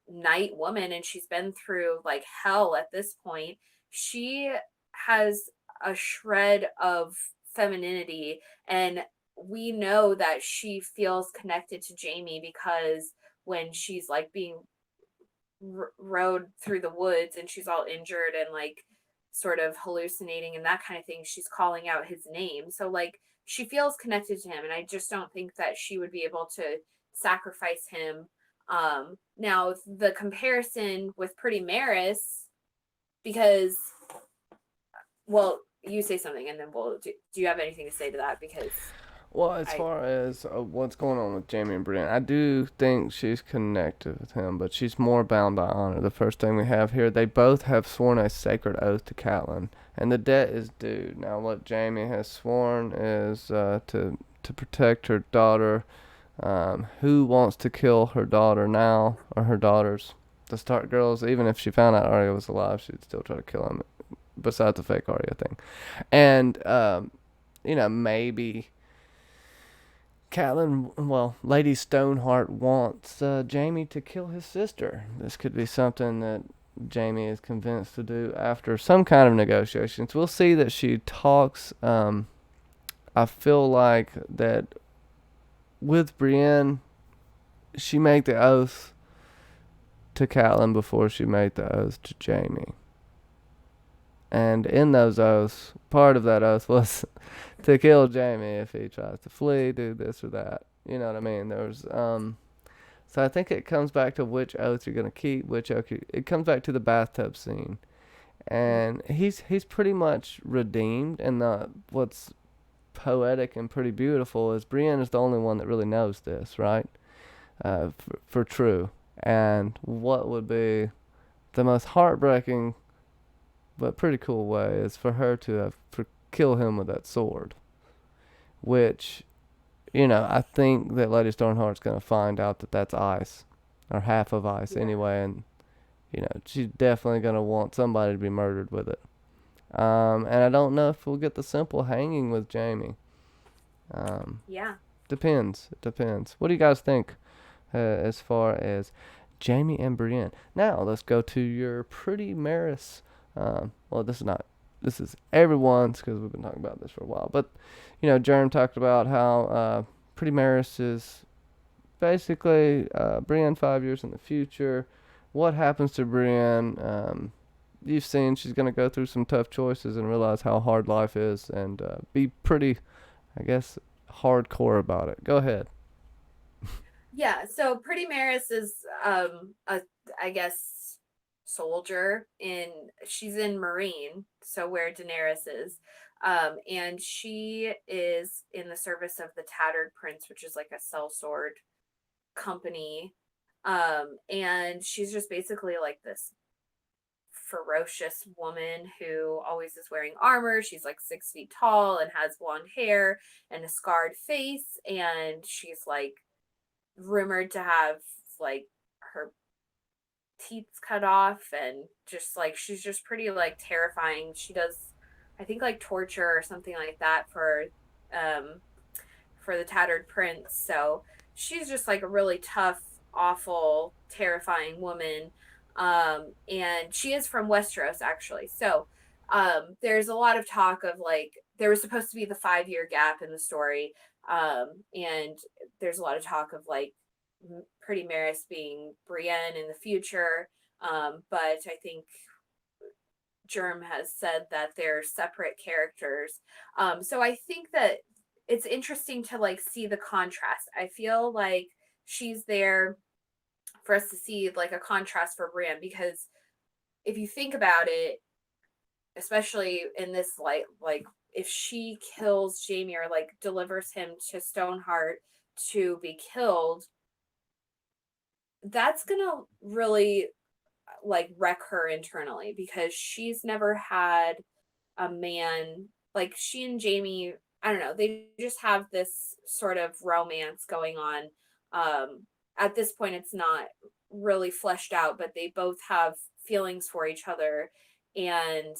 knight woman, and she's been through like hell at this point, she has a shred of femininity, and we know that she feels connected to Jaime, because when she's like being rode through the woods and she's all injured and like sort of hallucinating and that kind of thing, she's calling out his name. So like, she feels connected to him, and I just don't think that she would be able to sacrifice him. Now the comparison with Pretty Maris, because, well, you say something and then do you have anything to say to that? Because Well, as far as what's going on with Jaime and Brienne, I do think she's connected with him, but she's more bound by honor. The first thing we have here, they both have sworn a sacred oath to Catelyn, and the debt is due. Now, what Jaime has sworn is to protect her daughter. Who wants to kill her daughter now, or her daughters? The Stark girls, even if she found out Arya was alive, she'd still try to kill him, besides the fake Arya thing. And, maybe Lady Stoneheart wants Jaime to kill his sister. This could be something that Jaime is convinced to do after some kind of negotiations. We'll see that she talks. I feel like that with Brienne, she made the oath to Catelyn before she made the oath to Jaime. And in those oaths, part of that oath was to kill Jaime if he tries to flee, do this or that. You know what I mean? So I think it comes back to which oath you're gonna keep, it comes back to the bathtub scene, and he's pretty much redeemed. And what's poetic and pretty beautiful is Brienne is the only one that really knows this, right? For true. And what would be the most heartbreaking but pretty cool way is for her to kill him with that sword, which, I think that Lady Stoneheart's going to find out that that's ice, or half of ice anyway, and, she's definitely going to want somebody to be murdered with it. And I don't know if we'll get the simple hanging with Jaime. Yeah. Depends. It depends. What do you guys think as far as Jaime and Brienne. Now let's go to your Pretty Maris. Well, this is not. This is everyone's because we've been talking about this for a while. But Jerem talked about how Pretty Maris is basically Brienne 5 years in the future. What happens to Brienne? You've seen she's gonna go through some tough choices and realize how hard life is, and be pretty, I guess, hardcore about it. Go ahead. Yeah, so Pretty Maris is a, I guess, soldier she's in Marine, so where Daenerys is. And she is in the service of the Tattered Prince, which is like a sellsword company. And she's just basically like this ferocious woman who always is wearing armor. She's like 6 feet tall and has blonde hair and a scarred face, and she's like rumored to have like her teeth cut off, and just like she's just pretty like terrifying. She does, I think, like torture or something like that for the Tattered Prince. So she's just like a really tough, awful, terrifying woman. And she is from Westeros, actually. So there's a lot of talk of like there was supposed to be the 5 year gap in the story. And there's a lot of talk of like Pretty Maris being Brienne in the future. But I think Germ has said that they're separate characters. So I think that it's interesting to like see the contrast. I feel like she's there for us to see like a contrast for Brienne, because if you think about it, especially in this light, like if she kills Jaime or like delivers him to Stoneheart to be killed, that's gonna really like wreck her internally, because she's never had a man like she and Jaime. I don't know, they just have this sort of romance going on. At this point it's not really fleshed out, but they both have feelings for each other. And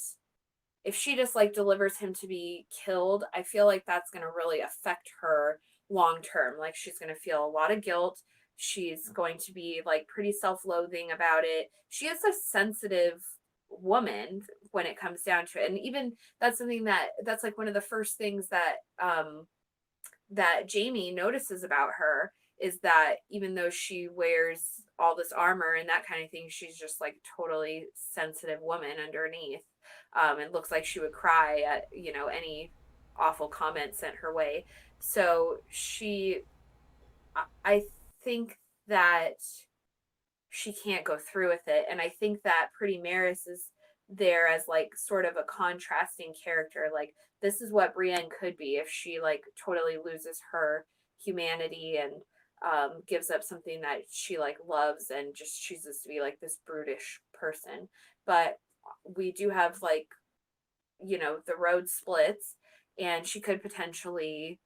if she just like delivers him to be killed, I feel like that's going to really affect her long term. Like she's going to feel a lot of guilt. She's going to be like pretty self-loathing about it. She is a sensitive woman when it comes down to it. And even that's something that's like one of the first things that Jaime notices about her, is that even though she wears all this armor and that kind of thing, she's just like totally sensitive woman underneath. And looks like she would cry at, any awful comment sent her way. So I think that she can't go through with it. And I think that Pretty Maris is there as like sort of a contrasting character. Like this is what Brienne could be if she like totally loses her humanity and gives up something that she like loves and just chooses to be like this brutish person. But we do have like, the road splits, and she could potentially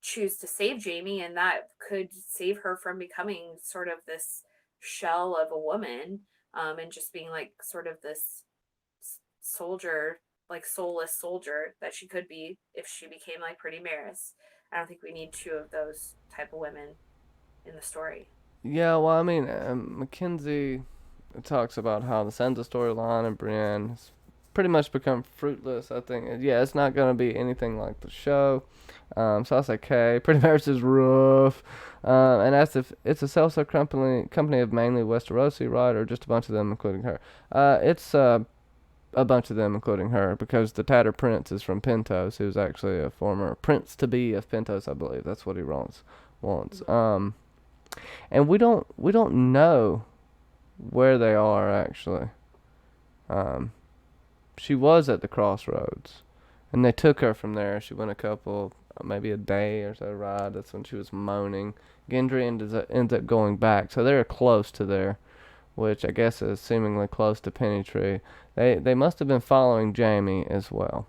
choose to save Jaime, and that could save her from becoming sort of this shell of a woman, and just being like sort of this soldier, like soulless soldier that she could be if she became like Pretty Maris. I don't think we need two of those type of women in the story. Yeah, well, I mean, Mackenzie talks about how the Sansa storyline and Brienne has pretty much become fruitless. I think, yeah, it's not going to be anything like the show. So I say, okay, pretty much is rough. And asked if it's a self company of mainly Westerosi, right, or just a bunch of them, including her. It's a bunch of them, including her, because the Tatter Prince is from Pentos, who's actually a former prince-to-be of Pentos, I believe. That's what he wants. And we don't know where they are actually. She was at the crossroads, and they took her from there. She went a couple, maybe a day or so ride. That's when she was moaning. Gendry ends up going back, so they're close to there, which I guess is seemingly close to Pennytree. They must have been following Jaime as well.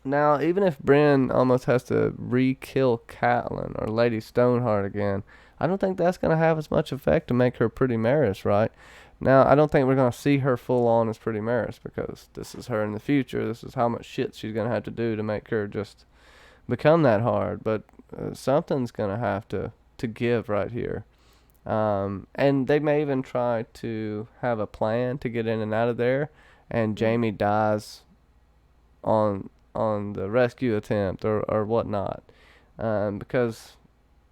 Now, even if Brienne almost has to re-kill Catelyn or Lady Stoneheart again, I don't think that's going to have as much effect to make her Pretty Maris, right? Now, I don't think we're going to see her full on as Pretty Maris, because this is her in the future. This is how much shit she's going to have to do to make her just become that hard. But something's going to have to give right here. And they may even try to have a plan to get in and out of there, and Mm. Jaime dies on the rescue attempt or whatnot. Because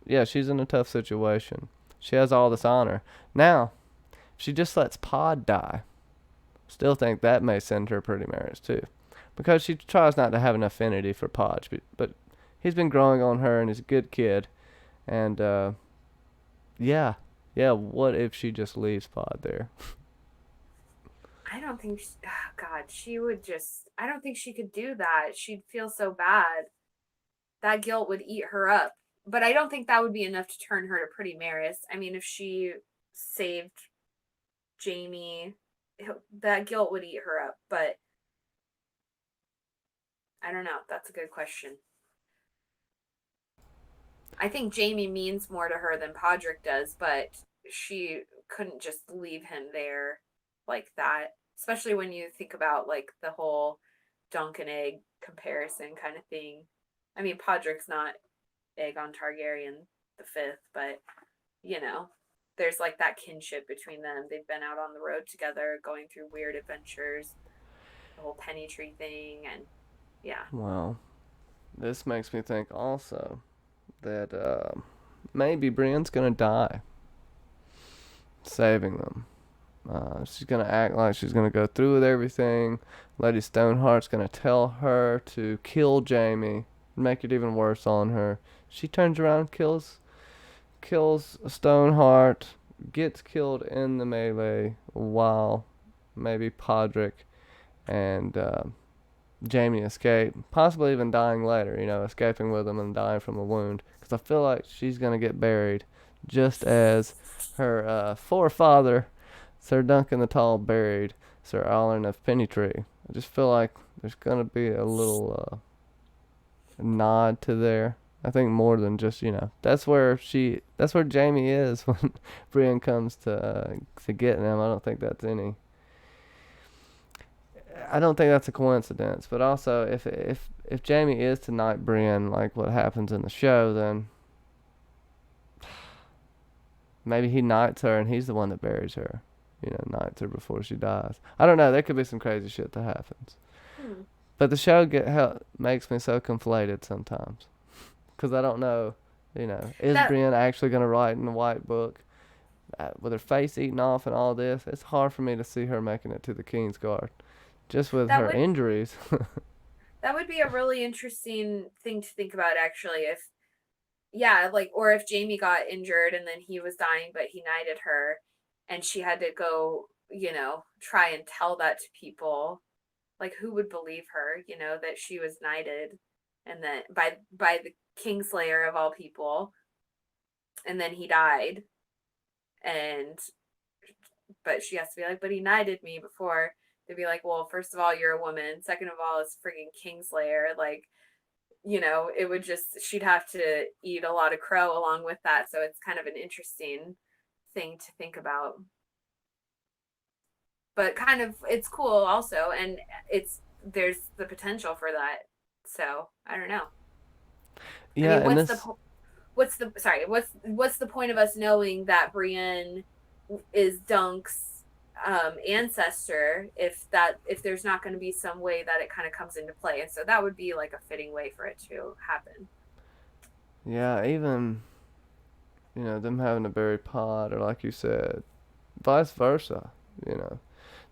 yeah, she's in a tough situation. She has all this honor. Now, if she just lets Pod die, still think that may send her pretty marriage too, because she tries not to have an affinity for Podge, but he's been growing on her and he's a good kid, and yeah, yeah. What if she just leaves Pod there? I don't think God, she would just I don't think she could do that. She'd feel so bad. That guilt would eat her up. But I don't think that would be enough to turn her to Pretty Maris. I mean, if she saved Jaime, that guilt would eat her up. But I don't know. That's a good question. I think Jaime means more to her than Podrick does, but she couldn't just leave him there like that. Especially when you think about like the whole dunk and egg comparison kind of thing. I mean, Podrick's not Aegon Targaryen the fifth, but you know, there's like that kinship between them. They've been out on the road together, going through weird adventures, the whole penny tree thing, and yeah. Well, this makes me think also that maybe Brienne's gonna die saving them. She's gonna act like she's gonna go through with everything. Lady Stoneheart's gonna tell her to kill Jaime, make it even worse on her. She turns around, kills Stoneheart, gets killed in the melee, while maybe Podrick and Jaime escape, possibly even dying later. Escaping with him and dying from a wound. Because I feel like she's gonna get buried, just as her forefather, Sir Duncan the Tall, buried Sir Allen of Pennytree. I just feel like there's gonna be a little nod to there. I think more than just that's where Jaime is when Brienne comes to getting him. I don't think that's a coincidence. But also, if Jaime is to knight Brienne like what happens in the show, then maybe he knights her and he's the one that buries her. Knights her before she dies. I don't know. There could be some crazy shit that happens. Hmm. But the show makes me so conflated sometimes, because I don't know. Is That Brienne actually gonna write in the White Book with her face eaten off and all this? It's hard for me to see her making it to the Kingsguard, just with that her would injuries. that would be a really interesting thing to think about actually if yeah, like or if Jaime got injured and then he was dying but he knighted her and she had to go, try and tell that to people. Like who would believe her, that she was knighted and then by the Kingslayer of all people and then he died and but she has to be like, but he knighted me before. They'd be like, well, first of all, you're a woman. Second of all, it's freaking Kingslayer. Like, it would just, she'd have to eat a lot of crow along with that. So it's kind of an interesting thing to think about. But kind of, it's cool also. And there's the potential for that. So I don't know. I Yeah, mean, and this what's the point of us knowing that Brienne is Dunk's ancestor if there's not going to be some way that it kind of comes into play, and so that would be like a fitting way for it to happen. yeah, even them having to bury Pod, or like you said, vice versa. You know,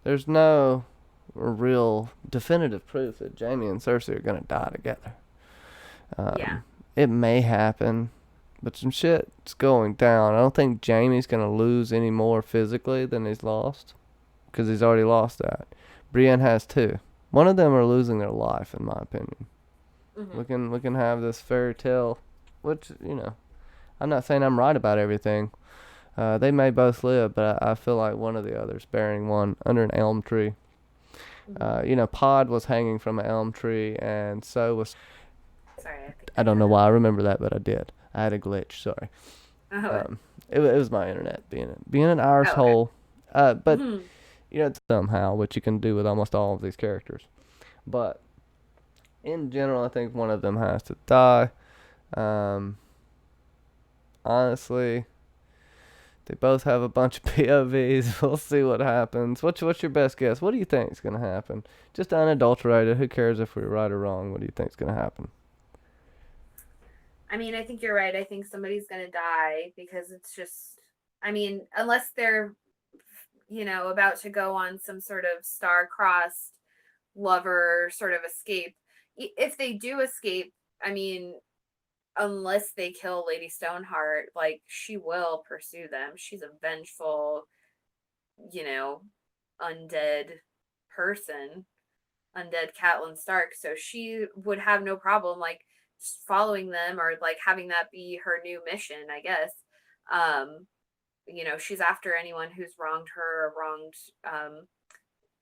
there's no real definitive proof that Jaime and Cersei are gonna die together. Yeah, It may happen, but some shit's going down. I don't think Jaime's gonna lose any more physically than he's lost, because he's already lost that. Brienne has too. One of them are losing their life, in my opinion. mm-hmm. We can have this fairy tale, which I'm not saying I'm right about everything. They may both live, but I feel like one of the others burying one under an elm tree. Mm-hmm. Pod was hanging from an elm tree, and so was. Sorry, I think I I don't know had why I remember that, but I did. I had a glitch. Sorry. oh, It was my internet being an oh okay. arsehole. But Mm-hmm. somehow, which you can do with almost all of these characters. But in general, I think one of them has to die. Um, Honestly, They both have a bunch of POVs. We'll see what happens. What's your best guess? What do you think is gonna happen? Just unadulterated. Who cares if we're right or wrong? What do you think is gonna happen? I mean, I think you're right. I think somebody's going to die because it's just, I mean, unless they're, about to go on some sort of star-crossed lover sort of escape. If they do escape, I mean, unless they kill Lady Stoneheart, like, she will pursue them. She's a vengeful, you know, undead person, undead Catelyn Stark. So she would have no problem, like, following them or, like, having that be her new mission, I guess. Um, she's after anyone who's wronged her or wronged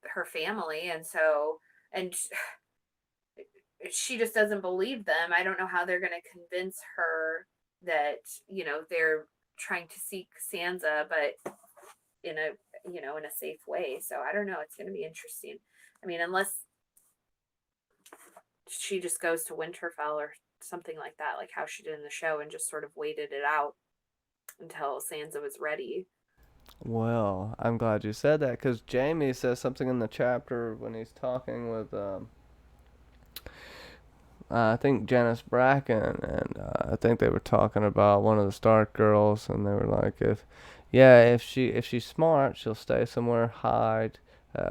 her family. And so, and she just doesn't believe them. I don't know how they're going to convince her that, they're trying to seek Sansa, but in a, in a safe way. So I don't know. It's going to be interesting. I mean, unless she just goes to Winterfell or something like that, like how she did in the show, and just sort of waited it out until Sansa was ready. Well, I'm glad you said that because Jaime says something in the chapter when he's talking with I think Janice Bracken, and I think they were talking about one of the Stark girls, and they were like, if she's smart, she'll stay somewhere, hide,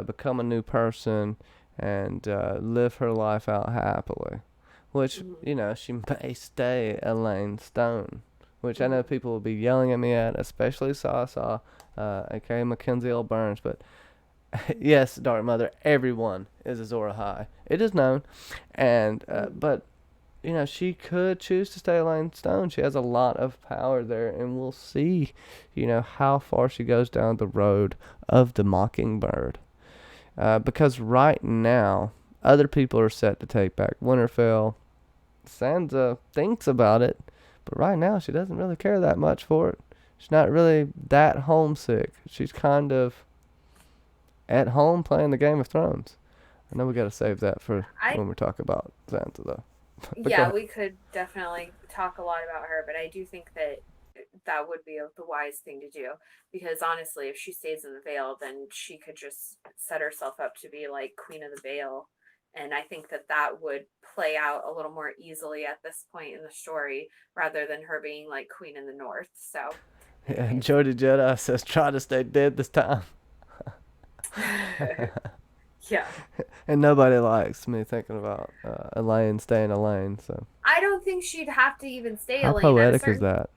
become a new person, and live her life out happily. Which she may stay Elaine Stone, which I know people will be yelling at me at, especially Sasa, aka MackenzieLBurns, but yes, Dark Mother, everyone is Azor Ahai. It is known. And, but, she could choose to stay Elaine Stone. She has a lot of power there, and we'll see, how far she goes down the road of the Mockingbird. Because right now, other people are set to take back Winterfell. Sansa thinks about it, but right now she doesn't really care that much for it. She's not really that homesick. She's kind of at home playing the Game of Thrones. I know we got to save that for when we talk about Sansa, though. Yeah, we could definitely talk a lot about her, but I do think that that would be the wise thing to do, because honestly, if she stays in the Vale, then she could just set herself up to be like Queen of the Vale, and I think that that would play out a little more easily at this point in the story rather than her being like Queen in the North. So, yeah, Jody Jedi says, "Try to stay dead this time." Yeah. And nobody likes me thinking about Elaine staying Elaine, so. I don't think she'd have to even stay How Elaine. poetic is that?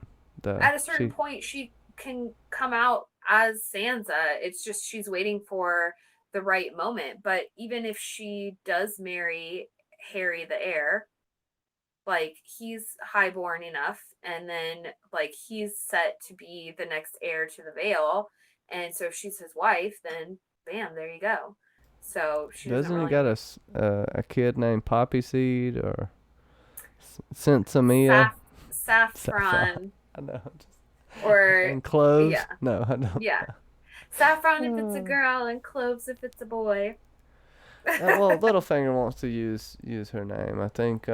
At a certain point, she can come out as Sansa. It's just she's waiting for the right moment. But even if she does marry Harry the heir, like, he's highborn enough, and then, like, he's set to be the next heir to the Vale, and so if she's his wife, then bam, there you go. So she doesn't really he got a kid named Poppy Seed or Sensimia? Saffron. I know. Or and cloves? yeah. No, I don't. Yeah. Saffron if it's a girl, and cloves if it's a boy. Well, Littlefinger wants to use her name. I think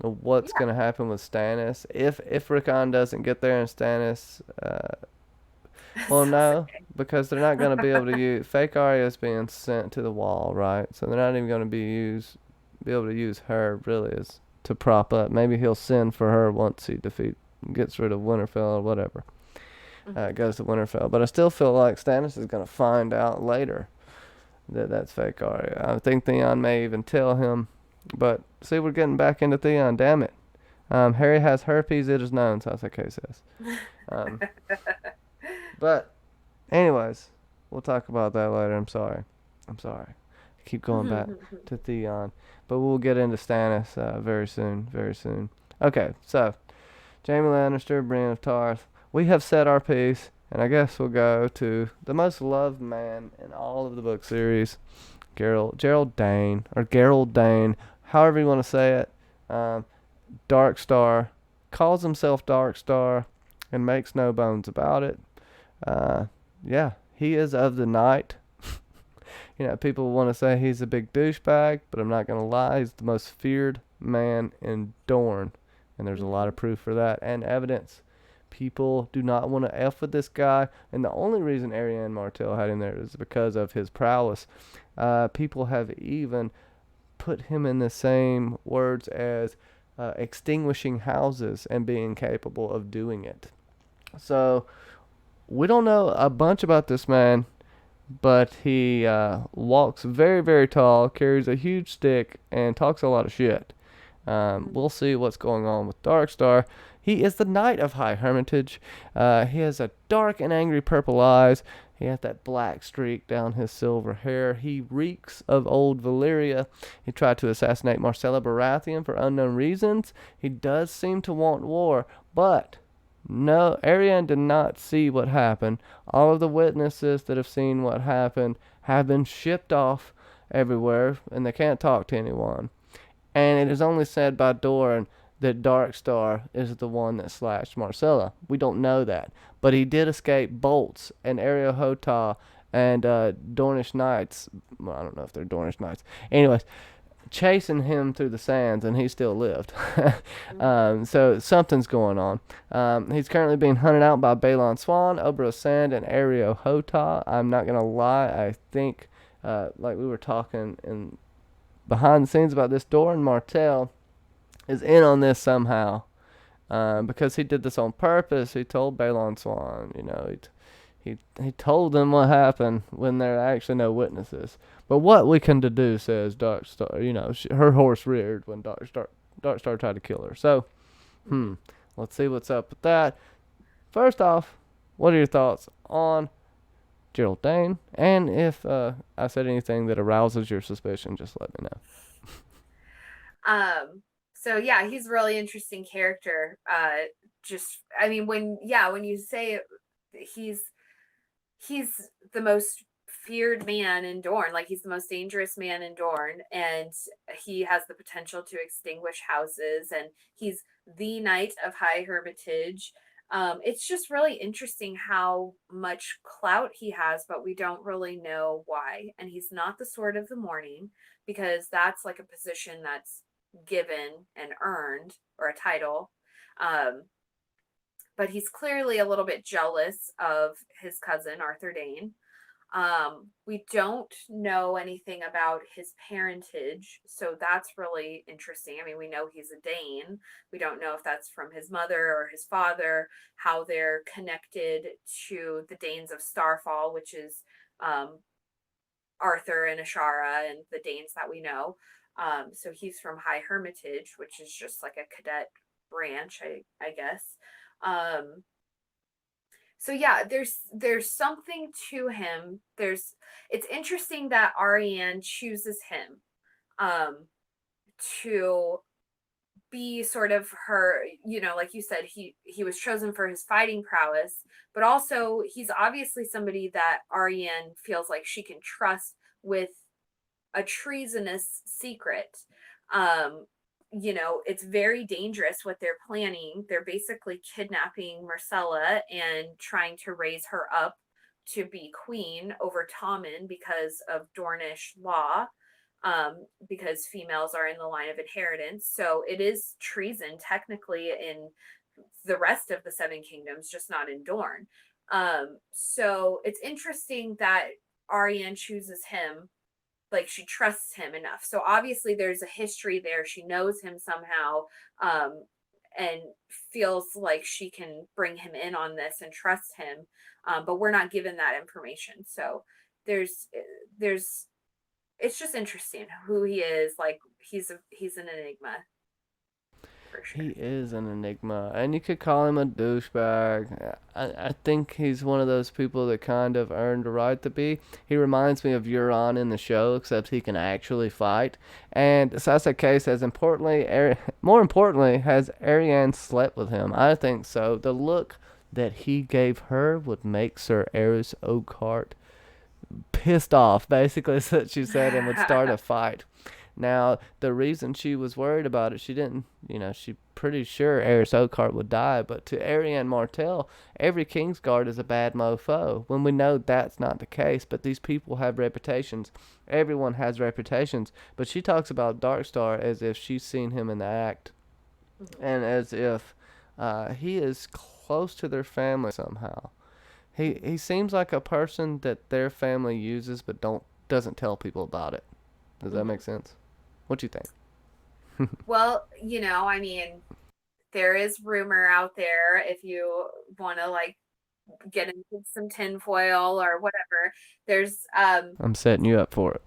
what's gonna happen with Stannis if Rickon doesn't get there and Stannis. Well, no, because they're not gonna be able to use fake Arya's being sent to the wall, right? So they're not even gonna be able to use her really as to prop up. Maybe he'll send for her once he gets rid of Winterfell or whatever. Goes to Winterfell, but I still feel like Stannis is gonna find out later that's fake Arya. I think Theon may even tell him. But see, we're getting back into Theon. Damn it. Harry has herpes. It is known. Sasuke says. But, anyways, we'll talk about that later. I'm sorry. I keep going back to Theon, but we'll get into Stannis very soon. Very soon. Okay, so Jaime Lannister, Brienne of Tarth. We have said our piece. And I guess we'll go to the most loved man in all of the book series, Gerold Dayne, or Gerold Dayne, however you want to say it. Darkstar, calls himself Darkstar, and makes no bones about it. Yeah, he is of the night. People want to say he's a big douchebag, but I'm not going to lie. He's the most feared man in Dorne, and there's a lot of proof for that and evidence. People do not want to F with this guy, and the only reason Arianne Martell had him there is because of his prowess. People have even put him in the same words as extinguishing houses and being capable of doing it. So we don't know a bunch about this man, but he walks very, very tall, carries a huge stick, and talks a lot of shit. We'll see what's going on with Darkstar. He is the Knight of High Hermitage. He has a dark and angry purple eyes. He has that black streak down his silver hair. He reeks of old Valyria. He tried to assassinate Myrcella Baratheon for unknown reasons. He does seem to want war, but no, Arianne did not see what happened. All of the witnesses that have seen what happened have been shipped off everywhere, and they can't talk to anyone. And it is only said by Doran that Darkstar is the one that slashed Myrcella. We don't know that. But he did escape bolts and Ariel Hotah and Dornish Knights. Well, I don't know if they're Dornish Knights. Anyways, chasing him through the sands, and he still lived. So something's going on. He's currently being hunted out by Balon Swan, Oberyn Sand, and Ariel Hotah. I'm not going to lie. I think, like we were talking behind the scenes about this, Doran Martell is in on this somehow, because he did this on purpose. He told Balon Swan, he told them what happened when there are actually no witnesses. But what we can do, says Darkstar, her horse reared when Darkstar tried to kill her. So, let's see what's up with that. First off, what are your thoughts on Gerold Dayne? And if I said anything that arouses your suspicion, just let me know. So yeah, he's a really interesting character. When you say he's the most feared man in Dorne, like he's the most dangerous man in Dorne, and he has the potential to extinguish houses, and he's the Knight of High Hermitage. It's just really interesting how much clout he has, but we don't really know why. And he's not the Sword of the Morning, because that's like a position that's given and earned, or a title. But he's clearly a little bit jealous of his cousin, Arthur Dayne. We don't know anything about his parentage, so that's really interesting. I mean, we know he's a Dane. We don't know if that's from his mother or his father, how they're connected to the Danes of Starfall, which is Arthur and Ashara and the Danes that we know. So he's from High Hermitage, which is just like a cadet branch, I guess. So yeah, there's something to him. It's interesting that Arianne chooses him to be sort of her, like you said, he was chosen for his fighting prowess, but also he's obviously somebody that Arianne feels like she can trust with a treasonous secret. It's very dangerous what they're planning. They're basically kidnapping Myrcella and trying to raise her up to be queen over Tommen because of Dornish law, because females are in the line of inheritance. So it is treason technically in the rest of the Seven Kingdoms, just not in Dorne. So it's interesting that Arianne chooses him. Like, she trusts him enough. So obviously there's a history there. She knows him somehow, and feels like she can bring him in on this and trust him. But we're not given that information. So it's just interesting who he is. Like, he's an enigma. For sure. He is an enigma, and you could call him a douchebag. I think he's one of those people that kind of earned a right to be. He reminds me of Euron in the show, except he can actually fight. And Sasa Case, more importantly, has Arianne slept with him? I think so. The look that he gave her would make Sir Aerys Oakheart pissed off, basically, so that she said, and would start a fight. Now, the reason she was worried about it, she pretty sure Aerys Oakheart would die, but to Arianne Martell, every Kingsguard is a bad mofo, when we know that's not the case. But these people have reputations. Everyone has reputations. But she talks about Darkstar as if she's seen him in the act, and as if he is close to their family somehow. He seems like a person that their family uses but doesn't tell people about it. Does that make sense? What do you think? Well, I mean, there is rumor out there if you want to like get into some tinfoil or whatever. There's I'm setting you up for it.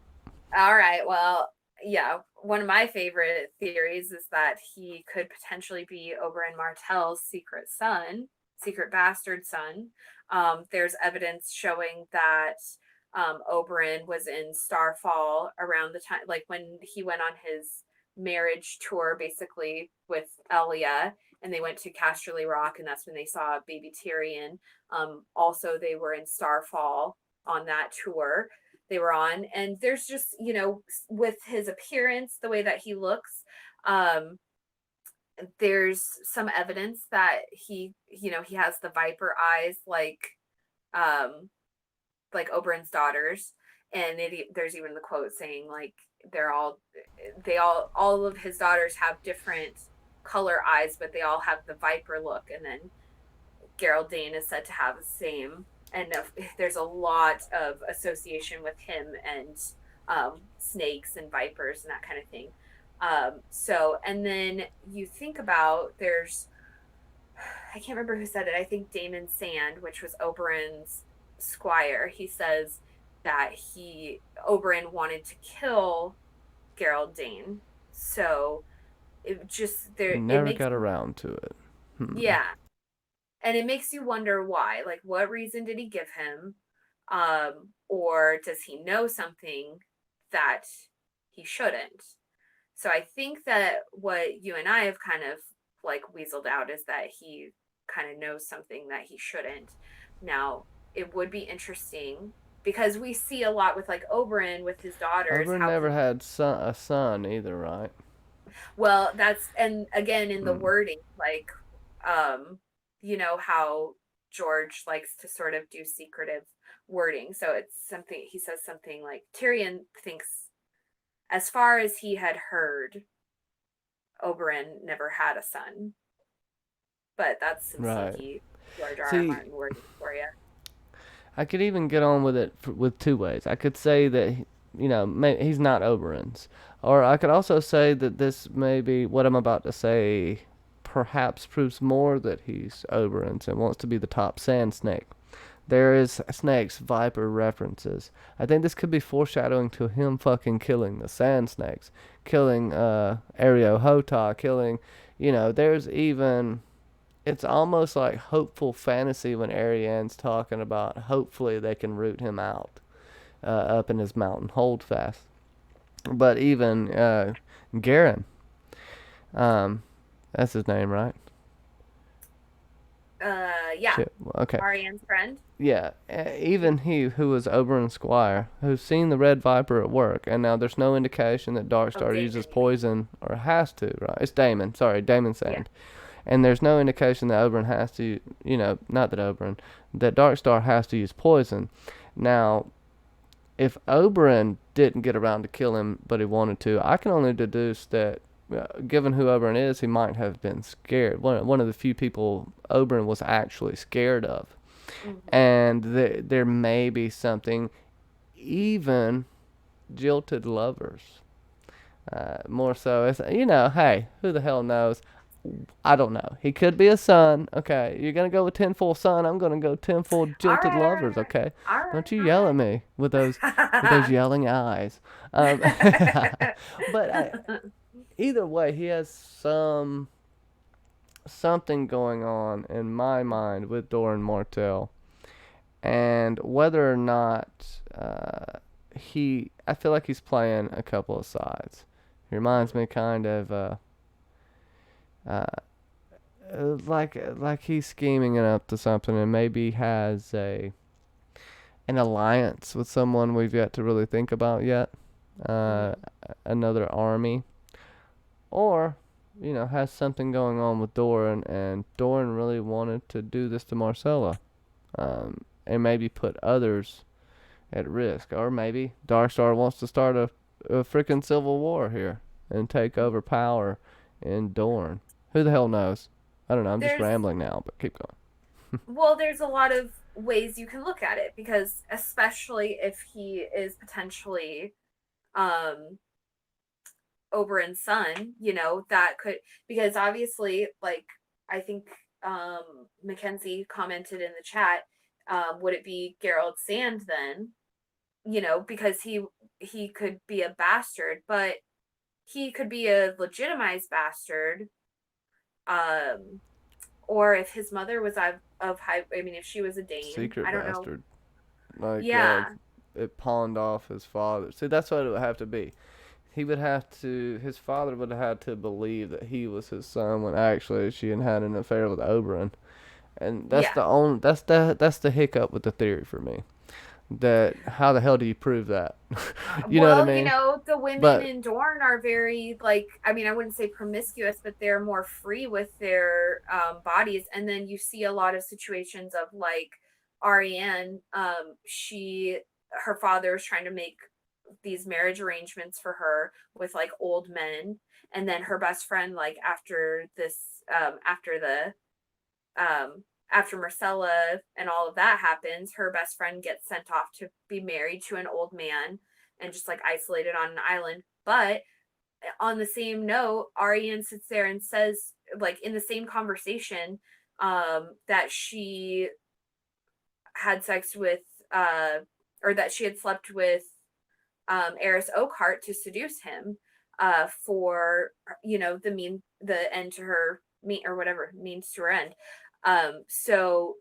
all right, well, yeah, one of my favorite theories is that he could potentially be Oberyn Martell's secret bastard son. There's evidence showing that Oberyn was in Starfall around the time, like when he went on his marriage tour, basically with Elia, and they went to Casterly Rock, and that's when they saw baby Tyrion. Also, they were in Starfall on that tour they were on, and there's just with his appearance, the way that he looks, there's some evidence that he has the viper eyes like Oberyn's daughters, and there's even the quote saying like all of his daughters have different color eyes, but they all have the viper look, and then Gerold Dayne is said to have the same, and there's a lot of association with him and snakes and vipers and that kind of thing. So, and then you think about I can't remember who said it. I think Damon Sand, which was Oberyn's squire, he says that Oberyn wanted to kill Gerold Dayne. So it just Never got around to it. Yeah. And it makes you wonder why. Like, what reason did he give him? Or does he know something that he shouldn't? So I think that what you and I have kind of like weaseled out is that he kind of knows something that he shouldn't. Now, it would be interesting because we see a lot with like Oberyn with his daughters. Oberyn never had a son either, right? Well, and again in the wording, like, how George likes to sort of do secretive wording. So it's something, he says something like Tyrion thinks, as far as he had heard, Oberyn never had a son. But that's some sneaky George R.R. Martin wording for you. I could even get on with it with two ways. I could say that, he's not Oberyn's. Or I could also say that this may be what I'm about to say perhaps proves more that he's Oberyn's and wants to be the top sand snake. There is snake's viper references. I think this could be foreshadowing to him fucking killing the sand snakes, killing Ario Hota, killing, there's even, it's almost like hopeful fantasy when Ariane's talking about hopefully they can root him out up in his mountain holdfast. But even Garen, that's his name, right? Yeah. Shit. Okay. Ariane's friend. Yeah, even he who was Oberyn's squire, who's seen the Red Viper at work, and now there's no indication that Darkstar uses poison, or has to, right? It's Damon, sorry, Damon Sand. Yeah. And there's no indication that Oberyn has to, that Darkstar has to use poison. Now, if Oberyn didn't get around to kill him, but he wanted to, I can only deduce that, given who Oberyn is, he might have been scared. One of the few people Oberyn was actually scared of. Mm-hmm. And there may be something, even jilted lovers. More so, it's, hey, who the hell knows? I don't know. He could be a son. Okay, you're going to go with tenfold son. I'm going to go tenfold jilted lovers, okay? Don't you yell at me with those yelling eyes. But either way, he has something going on in my mind with Doran Martell, and whether or not I feel like he's playing a couple of sides. He reminds me kind of like he's scheming it up to something, and maybe has an alliance with someone we've yet to really think about yet, another army, or has something going on with Doran, and Doran really wanted to do this to Myrcella, and maybe put others at risk. Or maybe Darkstar wants to start a freaking civil war here and take over power in Dorne. Who the hell knows? I don't know. I'm just rambling now, but keep going. Well, there's a lot of ways you can look at it because especially if he is potentially um Oberyn's son, that could, because obviously, like, I think Mackenzie commented in the chat, would it be Gerold Sand then? Because he could be a bastard, but he could be a legitimized bastard. Um, or if his mother was of high, I mean, if she was a Dayne, Secret I don't know. bastard. Like, Yeah, it pawned off his father. See, that's what it would have to be. His father would have had to believe that he was his son when actually she had an affair with Oberyn. And yeah. that's the hiccup with the theory for me. That how the hell do you prove that? You know what I Well, mean? the women But in Dorne are very, like, I mean, I wouldn't say promiscuous, but they're more free with their bodies. And then you see a lot of situations of like Ariane, her father is trying to make these marriage arrangements for her with like old men, and then her best friend, like after this, after the after Marcella and all of that happens, her best friend gets sent off to be married to an old man and just like isolated on an island. But on the same note, Ariane sits there and says, like in the same conversation, that she had sex with, or that she had slept with Eris Oakhart to seduce him, for the end to her mean, or whatever means to her end. So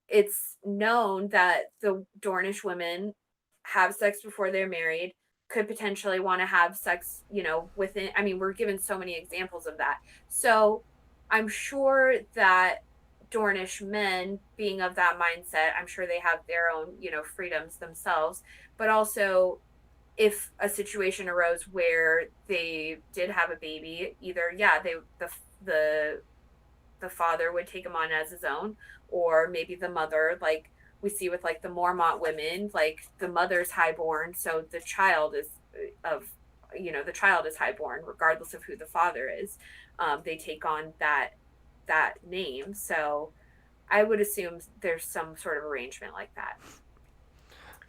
it's known that the Dornish women have sex before they're married, could potentially want to have sex, within. I mean, we're given so many examples of that. So I'm sure that Dornish men, being of that mindset, I'm sure they have their own, freedoms themselves, but also if a situation arose where they did have a baby, either the the father would take him on as his own, or maybe the mother, like we see with like the Mormont women, like the mother's highborn, so the child is of the child is highborn regardless of who the father is. They take on that name, so I would assume there's some sort of arrangement like that.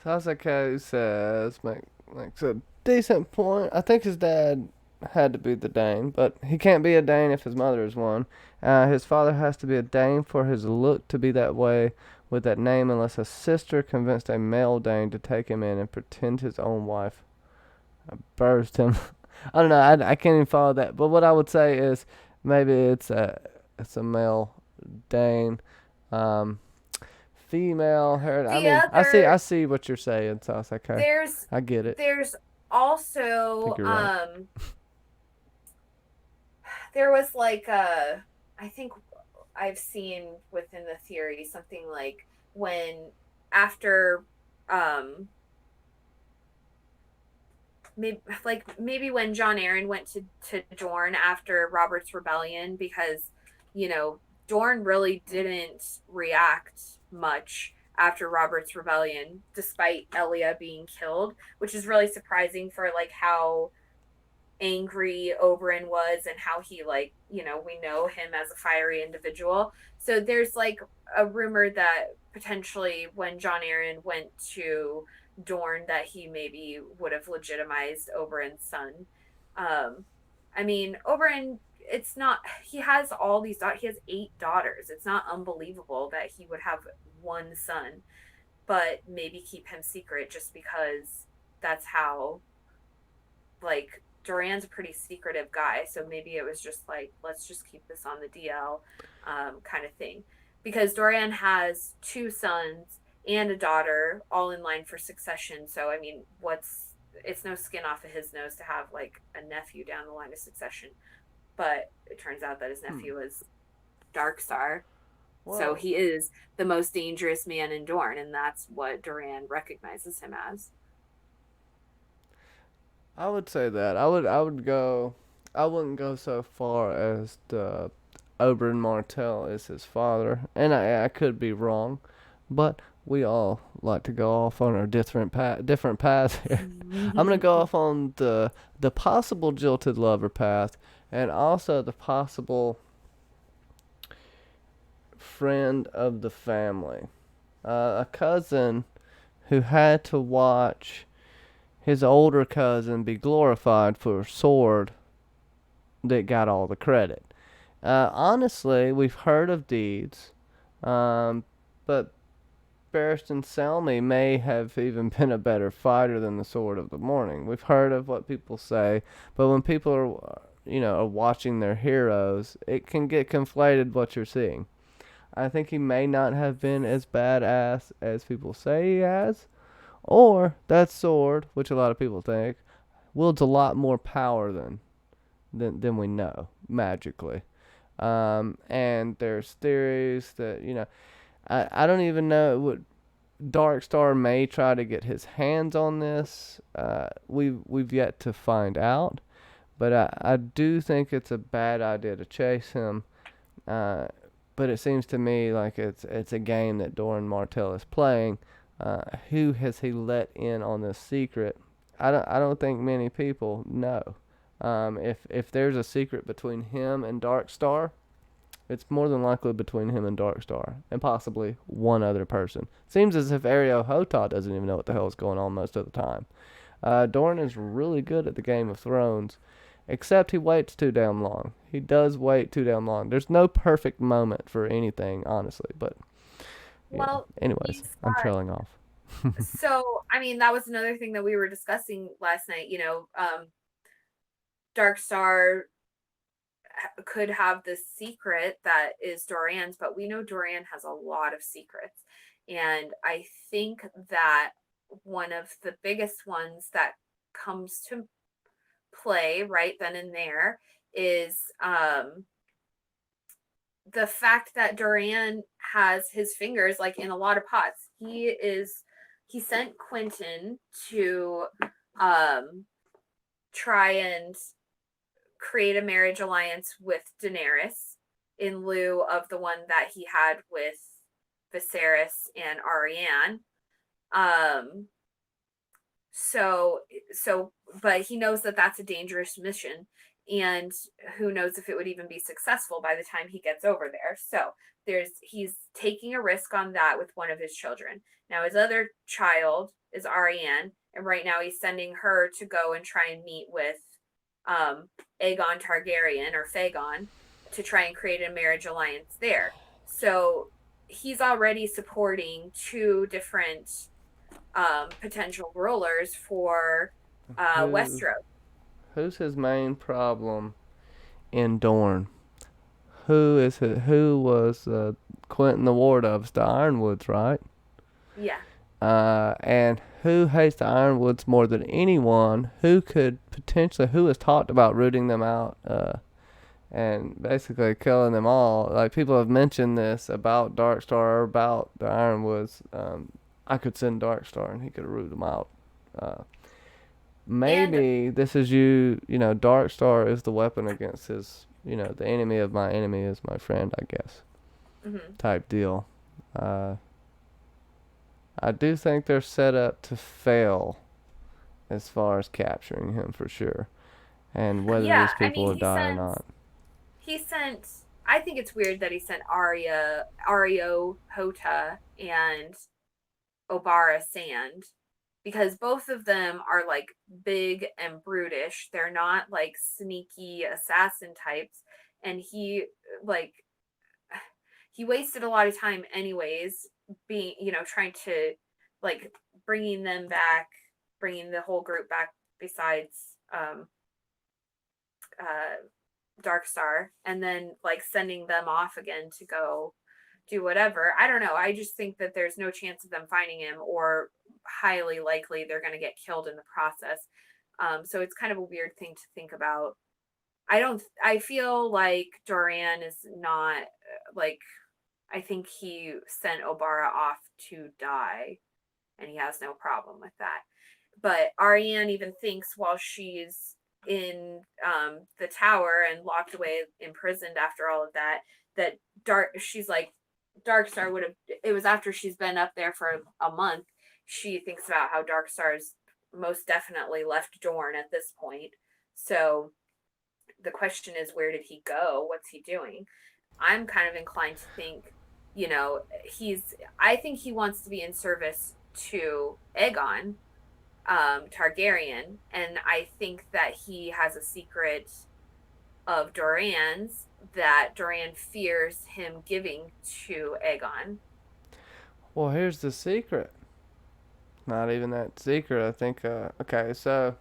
Sasuke says makes a decent point. I think his dad had to be the Dane, but he can't be a Dane if his mother is one. His father has to be a Dane for his look to be that way with that name, unless a sister convinced a male Dane to take him in and pretend his own wife. I burst him. I don't know. I can't even follow that. But what I would say is maybe it's a male Dane. Um, Female herd. I The mean, I other see what you're saying, so it's okay. there's I get it. there's I think also you're right. there was like a, I think I've seen within the theory something like when after um maybe when John Aaron went to Dorne after Robert's rebellion, because Dorne really didn't react much after Robert's rebellion despite Elia being killed, which is really surprising for like how angry Oberyn was and how he, like, we know him as a fiery individual. So there's like a rumor that potentially when John Aaron went to Dorne that he maybe would have legitimized Oberyn's son. I mean, Oberyn, it's not, he has all these he has 8 daughters. It's not unbelievable that he would have one son, but maybe keep him secret just because that's how, like, Duran's a pretty secretive guy, so maybe it was just like, let's just keep this on the DL, kind of thing. Because Dorian has 2 sons and a daughter, all in line for succession. So I mean, it's no skin off of his nose to have like a nephew down the line of succession. But it turns out that his nephew is Darkstar. So Well, he is the most dangerous man in Dorne, and that's what Duran recognizes him as. I would say that. I would go. I wouldn't go so far as the Oberyn Martell is his father, and I could be wrong, but we all like to go off on our different paths here. I'm gonna go off on the possible jilted lover path, and also the possible friend of the family, a cousin who had to watch his older cousin be glorified for a sword that got all the credit. Honestly, we've heard of deeds, but Barristan Selmy may have even been a better fighter than the Sword of the Morning. We've heard of what people say, but when people are watching their heroes, it can get conflated what you're seeing. I think he may not have been as badass as people say he has, or that sword, which a lot of people think, wields a lot more power than we know magically. And there's theories that I don't even know what Darkstar may try to get his hands on this. We've yet to find out, but I do think it's a bad idea to chase him. But it seems to me like it's a game that Doran Martell is playing. Who has he let in on this secret? I don't think many people know. If there's a secret between him and Darkstar, it's more than likely between him and Darkstar, and possibly one other person. Seems as if Ario Hotah doesn't even know what the hell is going on most of the time. Doran is really good at the Game of Thrones, except he waits too damn long. He does wait too damn long. There's no perfect moment for anything, honestly. But Well, anyways, I'm trailing off. so I mean, that was another thing that we were discussing last night. Darkstar could have this secret that is Doran's, but we know Doran has a lot of secrets. And I think that one of the biggest ones that comes to play right then and there is the fact that Doran has his fingers like in a lot of pots. He sent Quentin to try and create a marriage alliance with Daenerys in lieu of the one that he had with Viserys and Arianne. But he knows that that's a dangerous mission, and who knows if it would even be successful by the time he gets over there. So he's taking a risk on that with one of his children. Now his other child is Arianne, and right now he's sending her to go and try and meet with Aegon Targaryen or Fagon to try and create a marriage alliance there. So he's already supporting two different potential rulers for Westeros. Who's his main problem in Dorne? Who was Quentin the Ward of? It's the Ironwoods, right? Yeah. And who hates the Ironwoods more than anyone? Who has talked about rooting them out and basically killing them all? Like, people have mentioned this about Darkstar, about the Ironwoods. I could send Darkstar and he could root them out. Maybe this is Darkstar is the weapon against his, the enemy of my enemy is my friend, I guess. Mm-hmm. Type deal. I do think they're set up to fail as far as capturing him for sure. And whether these people will die or not. I think it's weird that he sent Ario Hotah and Obara Sand, because both of them are like big and brutish. They're not like sneaky assassin types. And he wasted a lot of time anyways being, trying to like bringing the whole group back besides Darkstar, and then like sending them off again to go do whatever. I don't know. I just think that there's no chance of them finding him, or highly likely they're going to get killed in the process. So it's kind of a weird thing to think about. I feel like Doran is not like, I think he sent Obara off to die, and he has no problem with that. But Arianne even thinks while she's in the tower and locked away, imprisoned after all of that, she's like, Darkstar would have, it was after she's been up there for a month, she thinks about how Darkstar's most definitely left Dorne at this point. So the question is, where did he go? What's he doing? I'm kind of inclined to think you know, I think he wants to be in service to Aegon Targaryen, and I think that he has a secret of Doran's that Doran fears him giving to Aegon. Well, here's the secret. Not even that secret. I think. Okay, so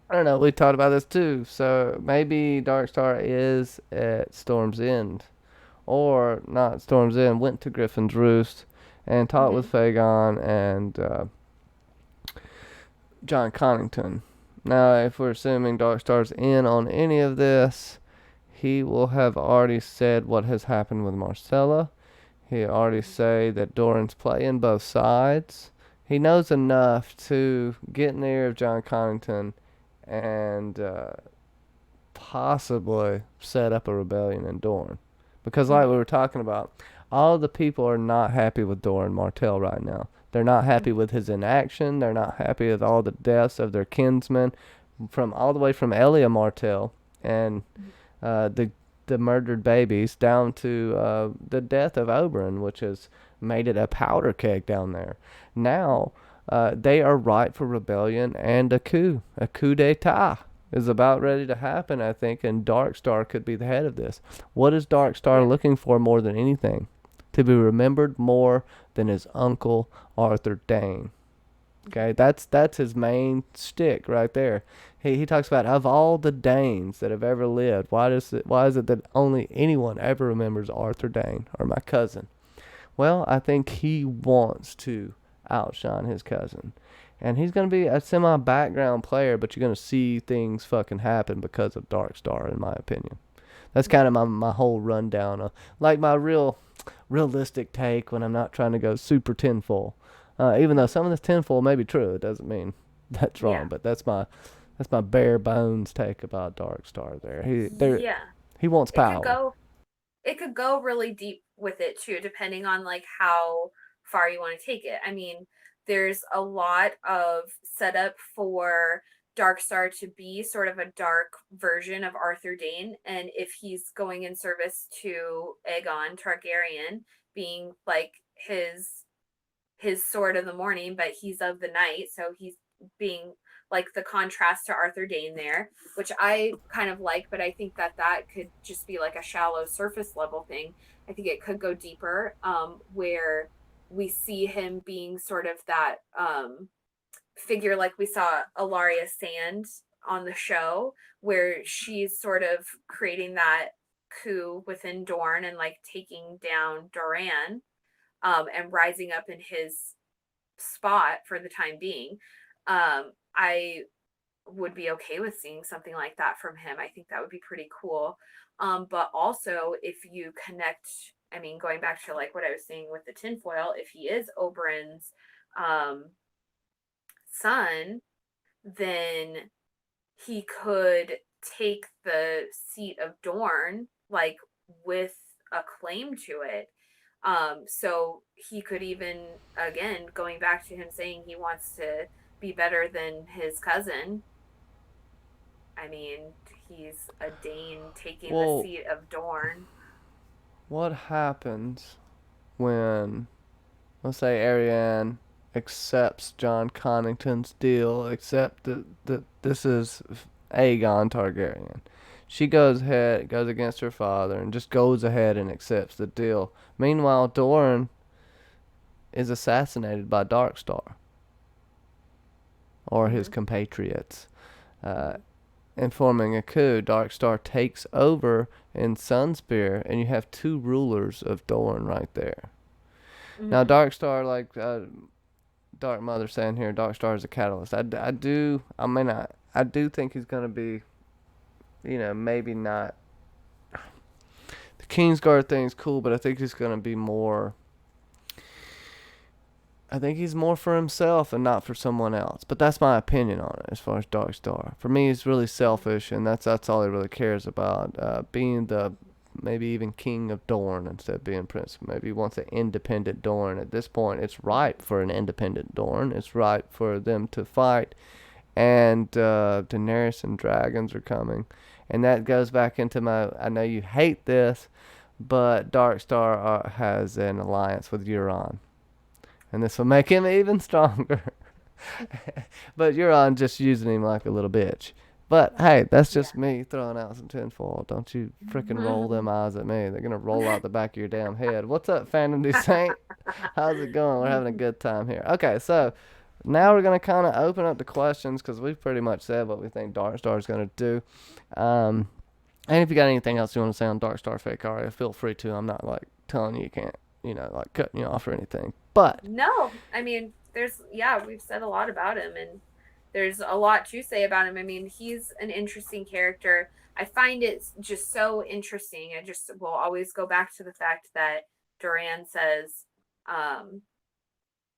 I don't know. We talked about this too. So maybe Darkstar is at Storm's End, or not Storm's End. Went to Griffin's Roost and talked with Mm-hmm. Fagon and John Connington. Now, if we're assuming Darkstar's in on any of this, he will have already said what has happened with Marcella. He already say that Doran's playing both sides. He knows enough to get in the ear of John Connington and possibly set up a rebellion in Dorne. Because like we Mm-hmm. were talking about, all the people are not happy with Doran Martell right now. They're not happy Mm-hmm. with his inaction. They're not happy with all the deaths of their kinsmen, from all the way from Elia Martell and the murdered babies down to the death of Oberyn, which has made it a powder keg down there. Now they are ripe for rebellion and a coup d'état is about ready to happen, I think, and Darkstar could be the head of this. What is Darkstar Yeah. looking for more than anything? To be remembered more than his uncle Arthur Dayne. Okay, that's his main stick right there. He talks about of all the Danes that have ever lived, why is it that only anyone ever remembers Arthur Dayne or my cousin? Well, I think he wants to outshine his cousin. And he's going to be a semi background player, but you're going to see things fucking happen because of Darkstar, in my opinion. That's kind of my whole rundown of like my realistic take when I'm not trying to go super tinfoil. Even though some of this tinfoil may be true, it doesn't mean that's wrong. Yeah. But that's my bare bones take about Darkstar. Yeah. He wants It could power. go it could go really deep with it too, depending on like how far you want to take it. I mean, there's a lot of setup for Darkstar to be sort of a dark version of Arthur Dayne, and if he's going in service to Aegon Targaryen, being like his sword of the morning, but he's of the night, so he's being like the contrast to Arthur Dayne there, which I kind of like, but I think that that could just be like a shallow surface level thing. I think it could go deeper, where we see him being sort of that figure like we saw Ilaria Sand on the show, where she's sort of creating that coup within Dorne and like taking down Doran, and rising up in his spot for the time being. I would be okay with seeing something like that from him. I think that would be pretty cool. But also, if you connect, I mean, going back to like what I was saying with the tinfoil, if he is Oberyn's um, son, then he could take the seat of Dorne, like with a claim to it. So he could even, again, going back to him saying he wants to be better than his cousin. I mean, he's a Dane taking the Well, seat of Dorne. what happens when, let's say, Ariane accepts John Connington's deal, accept that this is Aegon Targaryen? She goes against her father, and just goes ahead and accepts the deal. Meanwhile, Doran is assassinated by Darkstar or his Mm-hmm. compatriots. Uh, Mm-hmm. and forming a coup, Darkstar takes over in Sunspear, and you have two rulers of Dorne right there. Now, Mm-hmm. Darkstar, like Dark Mother saying here, Darkstar is a catalyst. I do think he's going to be, maybe not. The Kingsguard thing's cool, but I think he's going to be more. I think he's more for himself and not for someone else. But that's my opinion on it as far as Darkstar. For me, he's really selfish, and that's all he really cares about. Being the maybe even king of Dorne instead of being prince. Maybe he wants an independent Dorne. At this point, it's ripe for an independent Dorne. It's ripe for them to fight, and Daenerys and dragons are coming. And that goes back into my. I know you hate this, but Darkstar has an alliance with Euron, and this will make him even stronger. But Euron just using him like a little bitch. But hey, that's Yeah. just me throwing out some tinfoil. Don't you freaking roll them eyes at me. They're gonna roll out the back of your damn head. What's up, Fantasy Saint? How's it going? We're having a good time here. Okay, so now we're gonna kind of open up the questions because we've pretty much said what we think Darkstar is gonna do. Um, and if you got anything else you want to say on Darkstar Fake Aria, feel free to. I'm not like telling you can't, like cutting you off or anything. But No, I mean, we've said a lot about him, and there's a lot to say about him. I mean, he's an interesting character. I find it just so interesting. I just will always go back to the fact that Doran says um,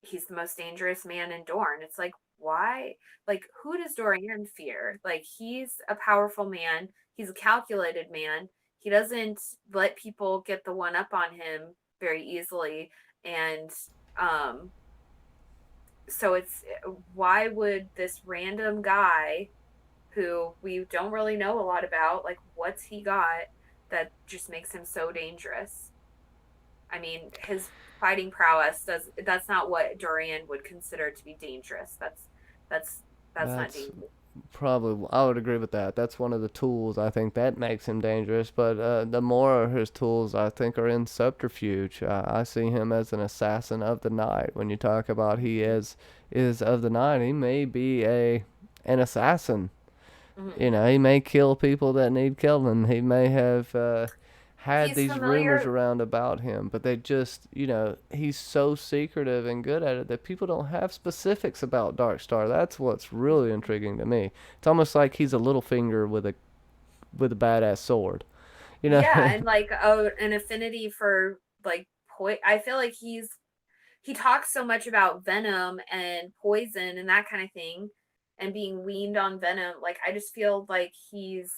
he's the most dangerous man in Dorne. It's like, why? Like, who does Doran fear? Like, he's a powerful man. He's a calculated man. He doesn't let people get the one up on him very easily. And um, so it's why would this random guy who we don't really know a lot about, like, what's he got that just makes him so dangerous? I mean, his fighting prowess that's not what Dorian would consider to be dangerous. That's that's not that's dangerous. probably, I would agree with that. That's one of the tools I think that makes him dangerous. But the more of his tools I think are in subterfuge. I see him as an assassin of the night. When you talk about he is of the night, he may be an assassin. Mm-hmm. He may kill people that need killing. He may have had He's these rumors familiar. around about him, but they just, he's so secretive and good at it that people don't have specifics about Darkstar. That's what's really intriguing to me. It's almost like he's a little finger with a badass sword. You know. Yeah, and like an affinity for like I feel like he talks so much about venom and poison and that kind of thing and being weaned on venom. Like I just feel like he's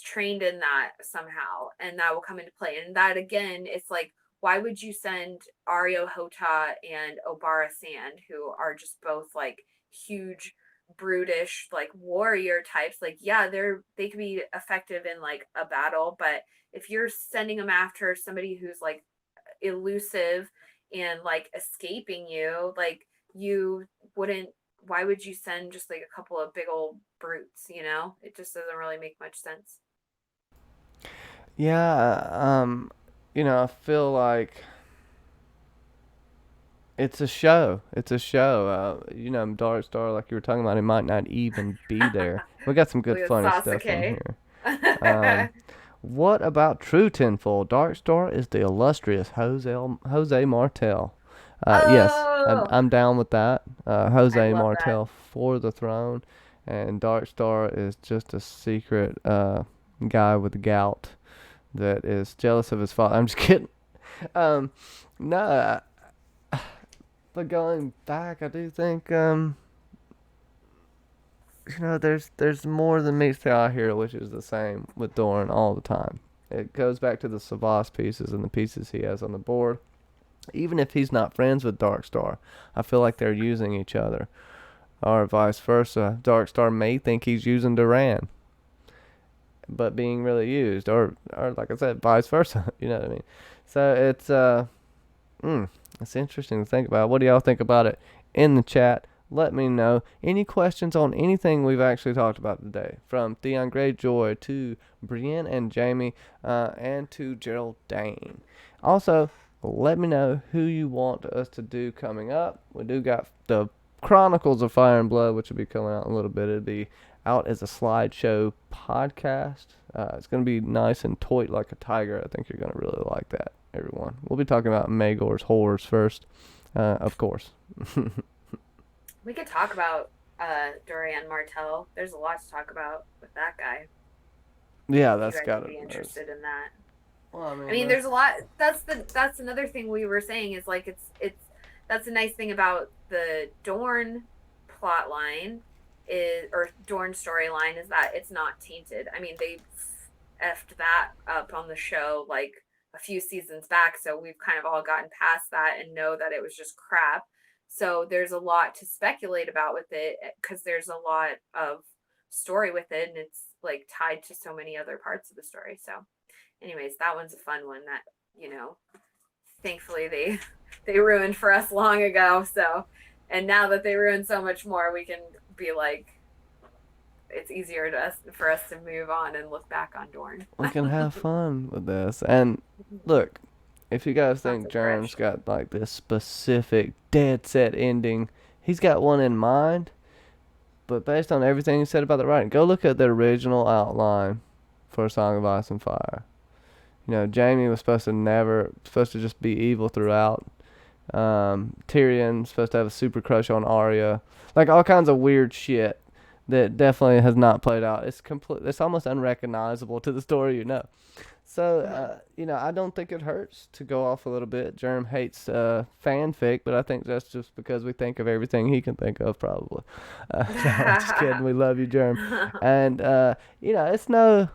trained in that somehow and that will come into play. And that again, it's like, why would you send Ario Hota and Obara Sand, who are just both like huge, brutish, like warrior types? Like, yeah, they could be effective in like a battle, but if you're sending them after somebody who's like elusive and like escaping you, like you wouldn't why would you send just like a couple of big old brutes, It just doesn't really make much sense. Yeah. I feel like it's a show. It's a show. Darkstar, like you were talking about, it might not even be there. We got some good Look at funny stuff in Sasuke. here. Um, what about True Tenfold? Darkstar is the illustrious Jose Martel. Yes, Oh, I'm down with that. I Jose love that. Martel for the throne, and Darkstar is just a secret guy with gout that is jealous of his father. I'm just kidding. Um, no, but going back, I do think there's more than meets the eye here, which is the same with Doran all the time. It goes back to the Savas pieces and the pieces he has on the board. Even if he's not friends with Darkstar, I feel like they're using each other, or vice versa. Darkstar may think he's using Duran, but being really used, or like I said, vice versa. You know what I mean? So it's interesting to think about. What do y'all think about it in the chat? Let me know. Any questions on anything we've actually talked about today, from Theon Greyjoy to Brienne and Jaime, and to Gerold Dayne. Also, let me know who you want us to do coming up. We do got the Chronicles of Fire and Blood, which will be coming out in a little bit. It'll be out as a slideshow podcast. It's going to be nice and toit like a tiger. I think you're going to really like that, everyone. We'll be talking about Maegor's horrors first, of course. We could talk about Dorian Martell. There's a lot to talk about with that guy. Yeah, If you that's guys got would it. be interested in that. Well, I I mean, mean, there's a lot. That's another thing we were saying is like it's that's a nice thing about the Dorn plot line is or Dorn storyline is that it's not tainted. I mean, they effed that up on the show like a few seasons back, so we've kind of all gotten past that and know that it was just crap. So there's a lot to speculate about with it because there's a lot of story with it, and like tied to so many other parts of the story. So anyways, that one's a fun one that, thankfully they ruined for us long ago. So, and now that they ruined so much more, we can be like, it's easier for us to move on and look back on Dorne. We can have fun with this. And look, if you guys think Germ's got like this specific dead set ending, he's got one in mind. But based on everything he said about the writing, go look at the original outline for A Song of Ice and Fire. Jaime was supposed to just be evil throughout. Tyrion's supposed to have a super crush on Arya. Like all kinds of weird shit that definitely has not played out. It's almost unrecognizable to the story, So, I don't think it hurts to go off a little bit. Germ hates fanfic, but I think that's just because we think of everything he can think of, probably. No, I'm just kidding. We love you, Germ. And, it's no...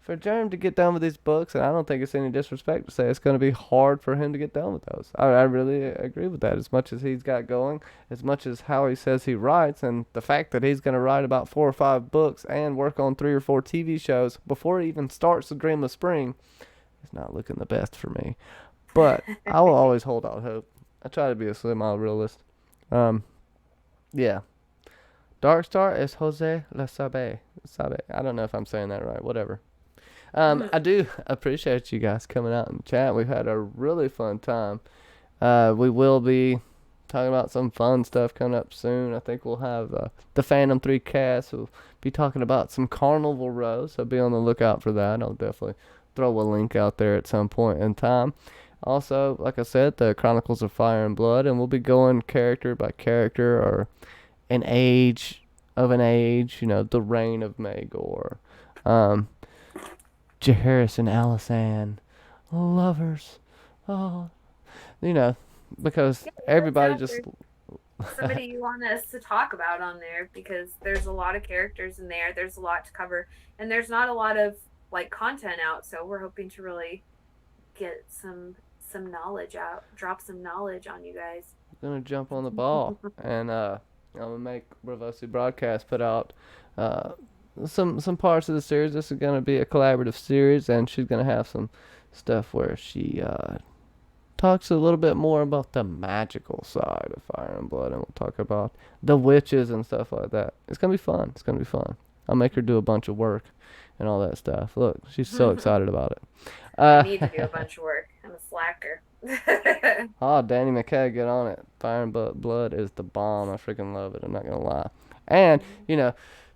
For Germ to get done with these books, and I don't think it's any disrespect to say it's going to be hard for him to get done with those. I really agree with that. As much as he's got going, as much as how he says he writes, and the fact that he's going to write about 4 or 5 books and work on 3 or 4 TV shows before he even starts The Dream of Spring, it's not looking the best for me. But I will always hold out hope. I try to be a semi-realist. Yeah. Darkstar is Jose Le Sabe. I don't know if I'm saying that right. Whatever. I do appreciate you guys coming out and chat. We've had a really fun time. We will be talking about some fun stuff coming up soon. I think we'll have the Phantom 3 cast. We'll be talking about some Carnival Row, so be on the lookout for that. I'll definitely throw a link out there at some point in time. Also, like I said, the Chronicles of Fire and Blood, and we'll be going character by character or an age, the reign of Maegor. Jaehaerys and Alysanne, lovers, because everybody just... Somebody you want us to talk about on there, because there's a lot of characters in there, there's a lot to cover, and there's not a lot of, content out, so we're hoping to really get some knowledge out, drop some knowledge on you guys. I'm going to jump on the ball, and I'm going to make Braavosi Broadcast put out... some parts of the series. This is going to be a collaborative series, and she's going to have some stuff where she talks a little bit more about the magical side of Fire and Blood, and we'll talk about the witches and stuff like that. It's going to be fun. I'll make her do a bunch of work and all that stuff. Look, she's so excited about it. I need to do a bunch of work. I'm a slacker. Danny McKay, get on it. Fire and Blood is the bomb. I freaking love it. I'm not going to lie. And,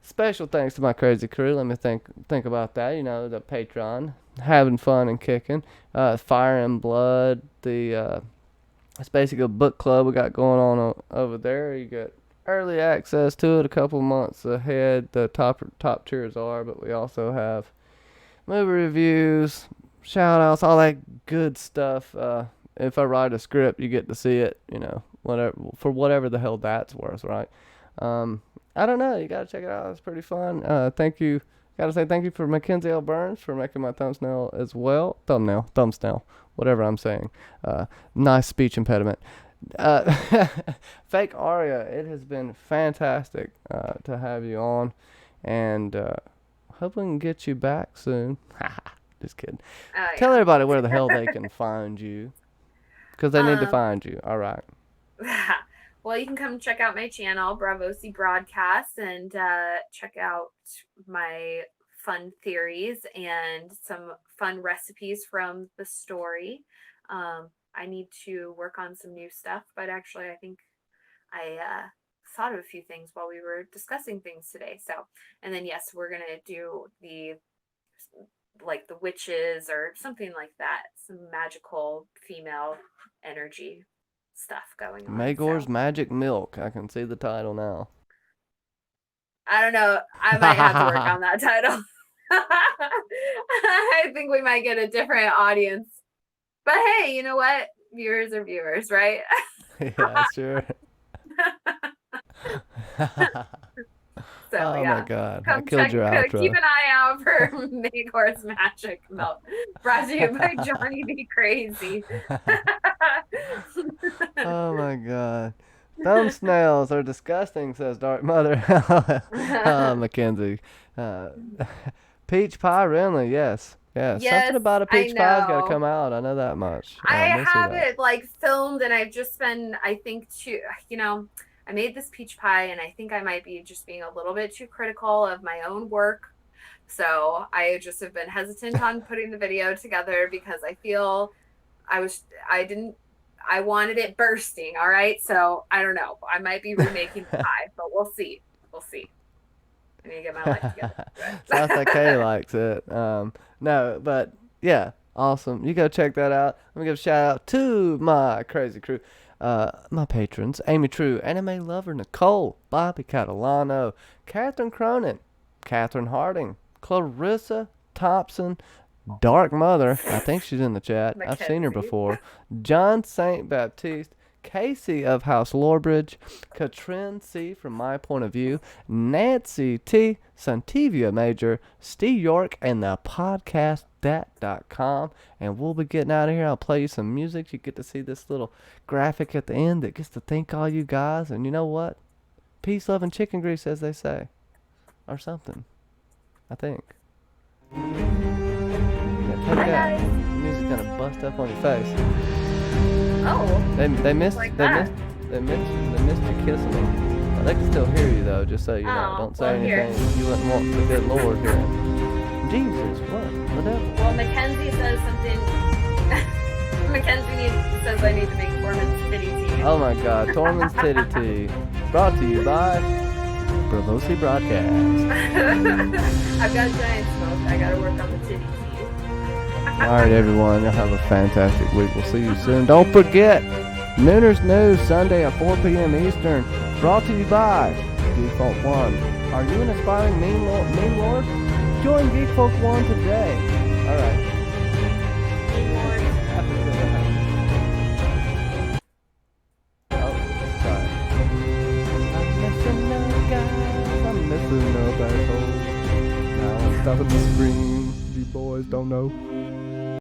special thanks to my crazy crew. Let me think about that. The Patreon, having fun and kicking. Fire and Blood. It's basically a book club we got going on over there. You get early access to it a couple months ahead. The top tiers are, but we also have movie reviews, shout outs, all that good stuff. If I write a script, you get to see it. Whatever the hell that's worth, right? I don't know. You gotta check it out. It's pretty fun. Thank you. Gotta say thank you for MackenzieLBurns for making my thumbnail as well. Thumbnail, whatever I'm saying. Nice speech impediment. Fake Arya, it has been fantastic to have you on, and hope we can get you back soon. Just kidding. Tell everybody where the hell they can find you, because they need to find you. All right. Well, you can come check out my channel, Braavosi Broadcast, and check out my fun theories and some fun recipes from the story. I need to work on some new stuff, but actually I think I thought of a few things while we were discussing things today. So, and then yes, we're going to do the witches or something like that, some magical female energy stuff going on. Maegor's Magic Milk. I can see the title now. I don't know. I might have to work on that title. I think we might get a different audience. But hey, you know what? Viewers are viewers, right? Yeah, sure. So, oh yeah. my god. I killed your outro. Keep an eye out for Maegor's Magic Milk. Brought to you by Johnny B. Crazy. Oh my god. Thumb snails are disgusting, says Dark Mother. Mackenzie. Uh, peach pie, really? Yes. Yeah, something Yes, about a I peach pie's got to know. come out. I know that much. I We'll see have that. it like filmed, and I've just been, I think, too, I made this peach pie, and I think I might be just being a little bit too critical of my own work. So I just have been hesitant on putting the video together because I feel I wanted it bursting. All right. So I don't know. I might be remaking the pie, but we'll see. We'll see. I need to get my life together. Sounds like Kay likes it. No, but yeah, awesome. You go check that out. Let me give a shout out to my crazy crew. My patrons, Amy True, Anime Lover Nicole, Bobbi Catalano, Catherine Cronin, Catherine Harding, Clarissa Thompson, Dark Mother, I think she's in the chat. I've seen her Mackenzie. before. John St. Baptiste, Kaci of House Lorebridge, Katrin C from My Point of View, Nancy T, Sauntevia Major, Ste Yorke, and the podcast that.com. And we'll be getting out of here. I'll play you some music. You get to see this little graphic at the end that gets to thank all you guys. And you know what? Peace, love, and chicken grease, as they say. Or something. I think. Yeah, take Bye, that. guys. The music's gonna bust up on your face. Oh, They missed like they that. missed they missed you kissing them. They can still hear you though, just so you know. Oh, Don't say well, here. anything you wouldn't want the good Lord hearing. Jesus, what? The devil. Well, Mackenzie says something. Says I need to make Torment's titty tea. Oh my God, Tormund's Titty Tea. Brought to you by Braavosi Broadcast. I've got giant smoke. I gotta work on the titty tea. Alright everyone, you'll have a fantastic week. We'll see you soon. Don't forget, Nooner's News, Sunday at 4 p.m. Eastern. Brought to you by Geek Folk One. Are you an aspiring meme lord? Join Geek Folk One today. Alright. Oh, sorry. I'm missing no guys. I'm missing no battles. Now I'm stopping the screen. You boys don't know.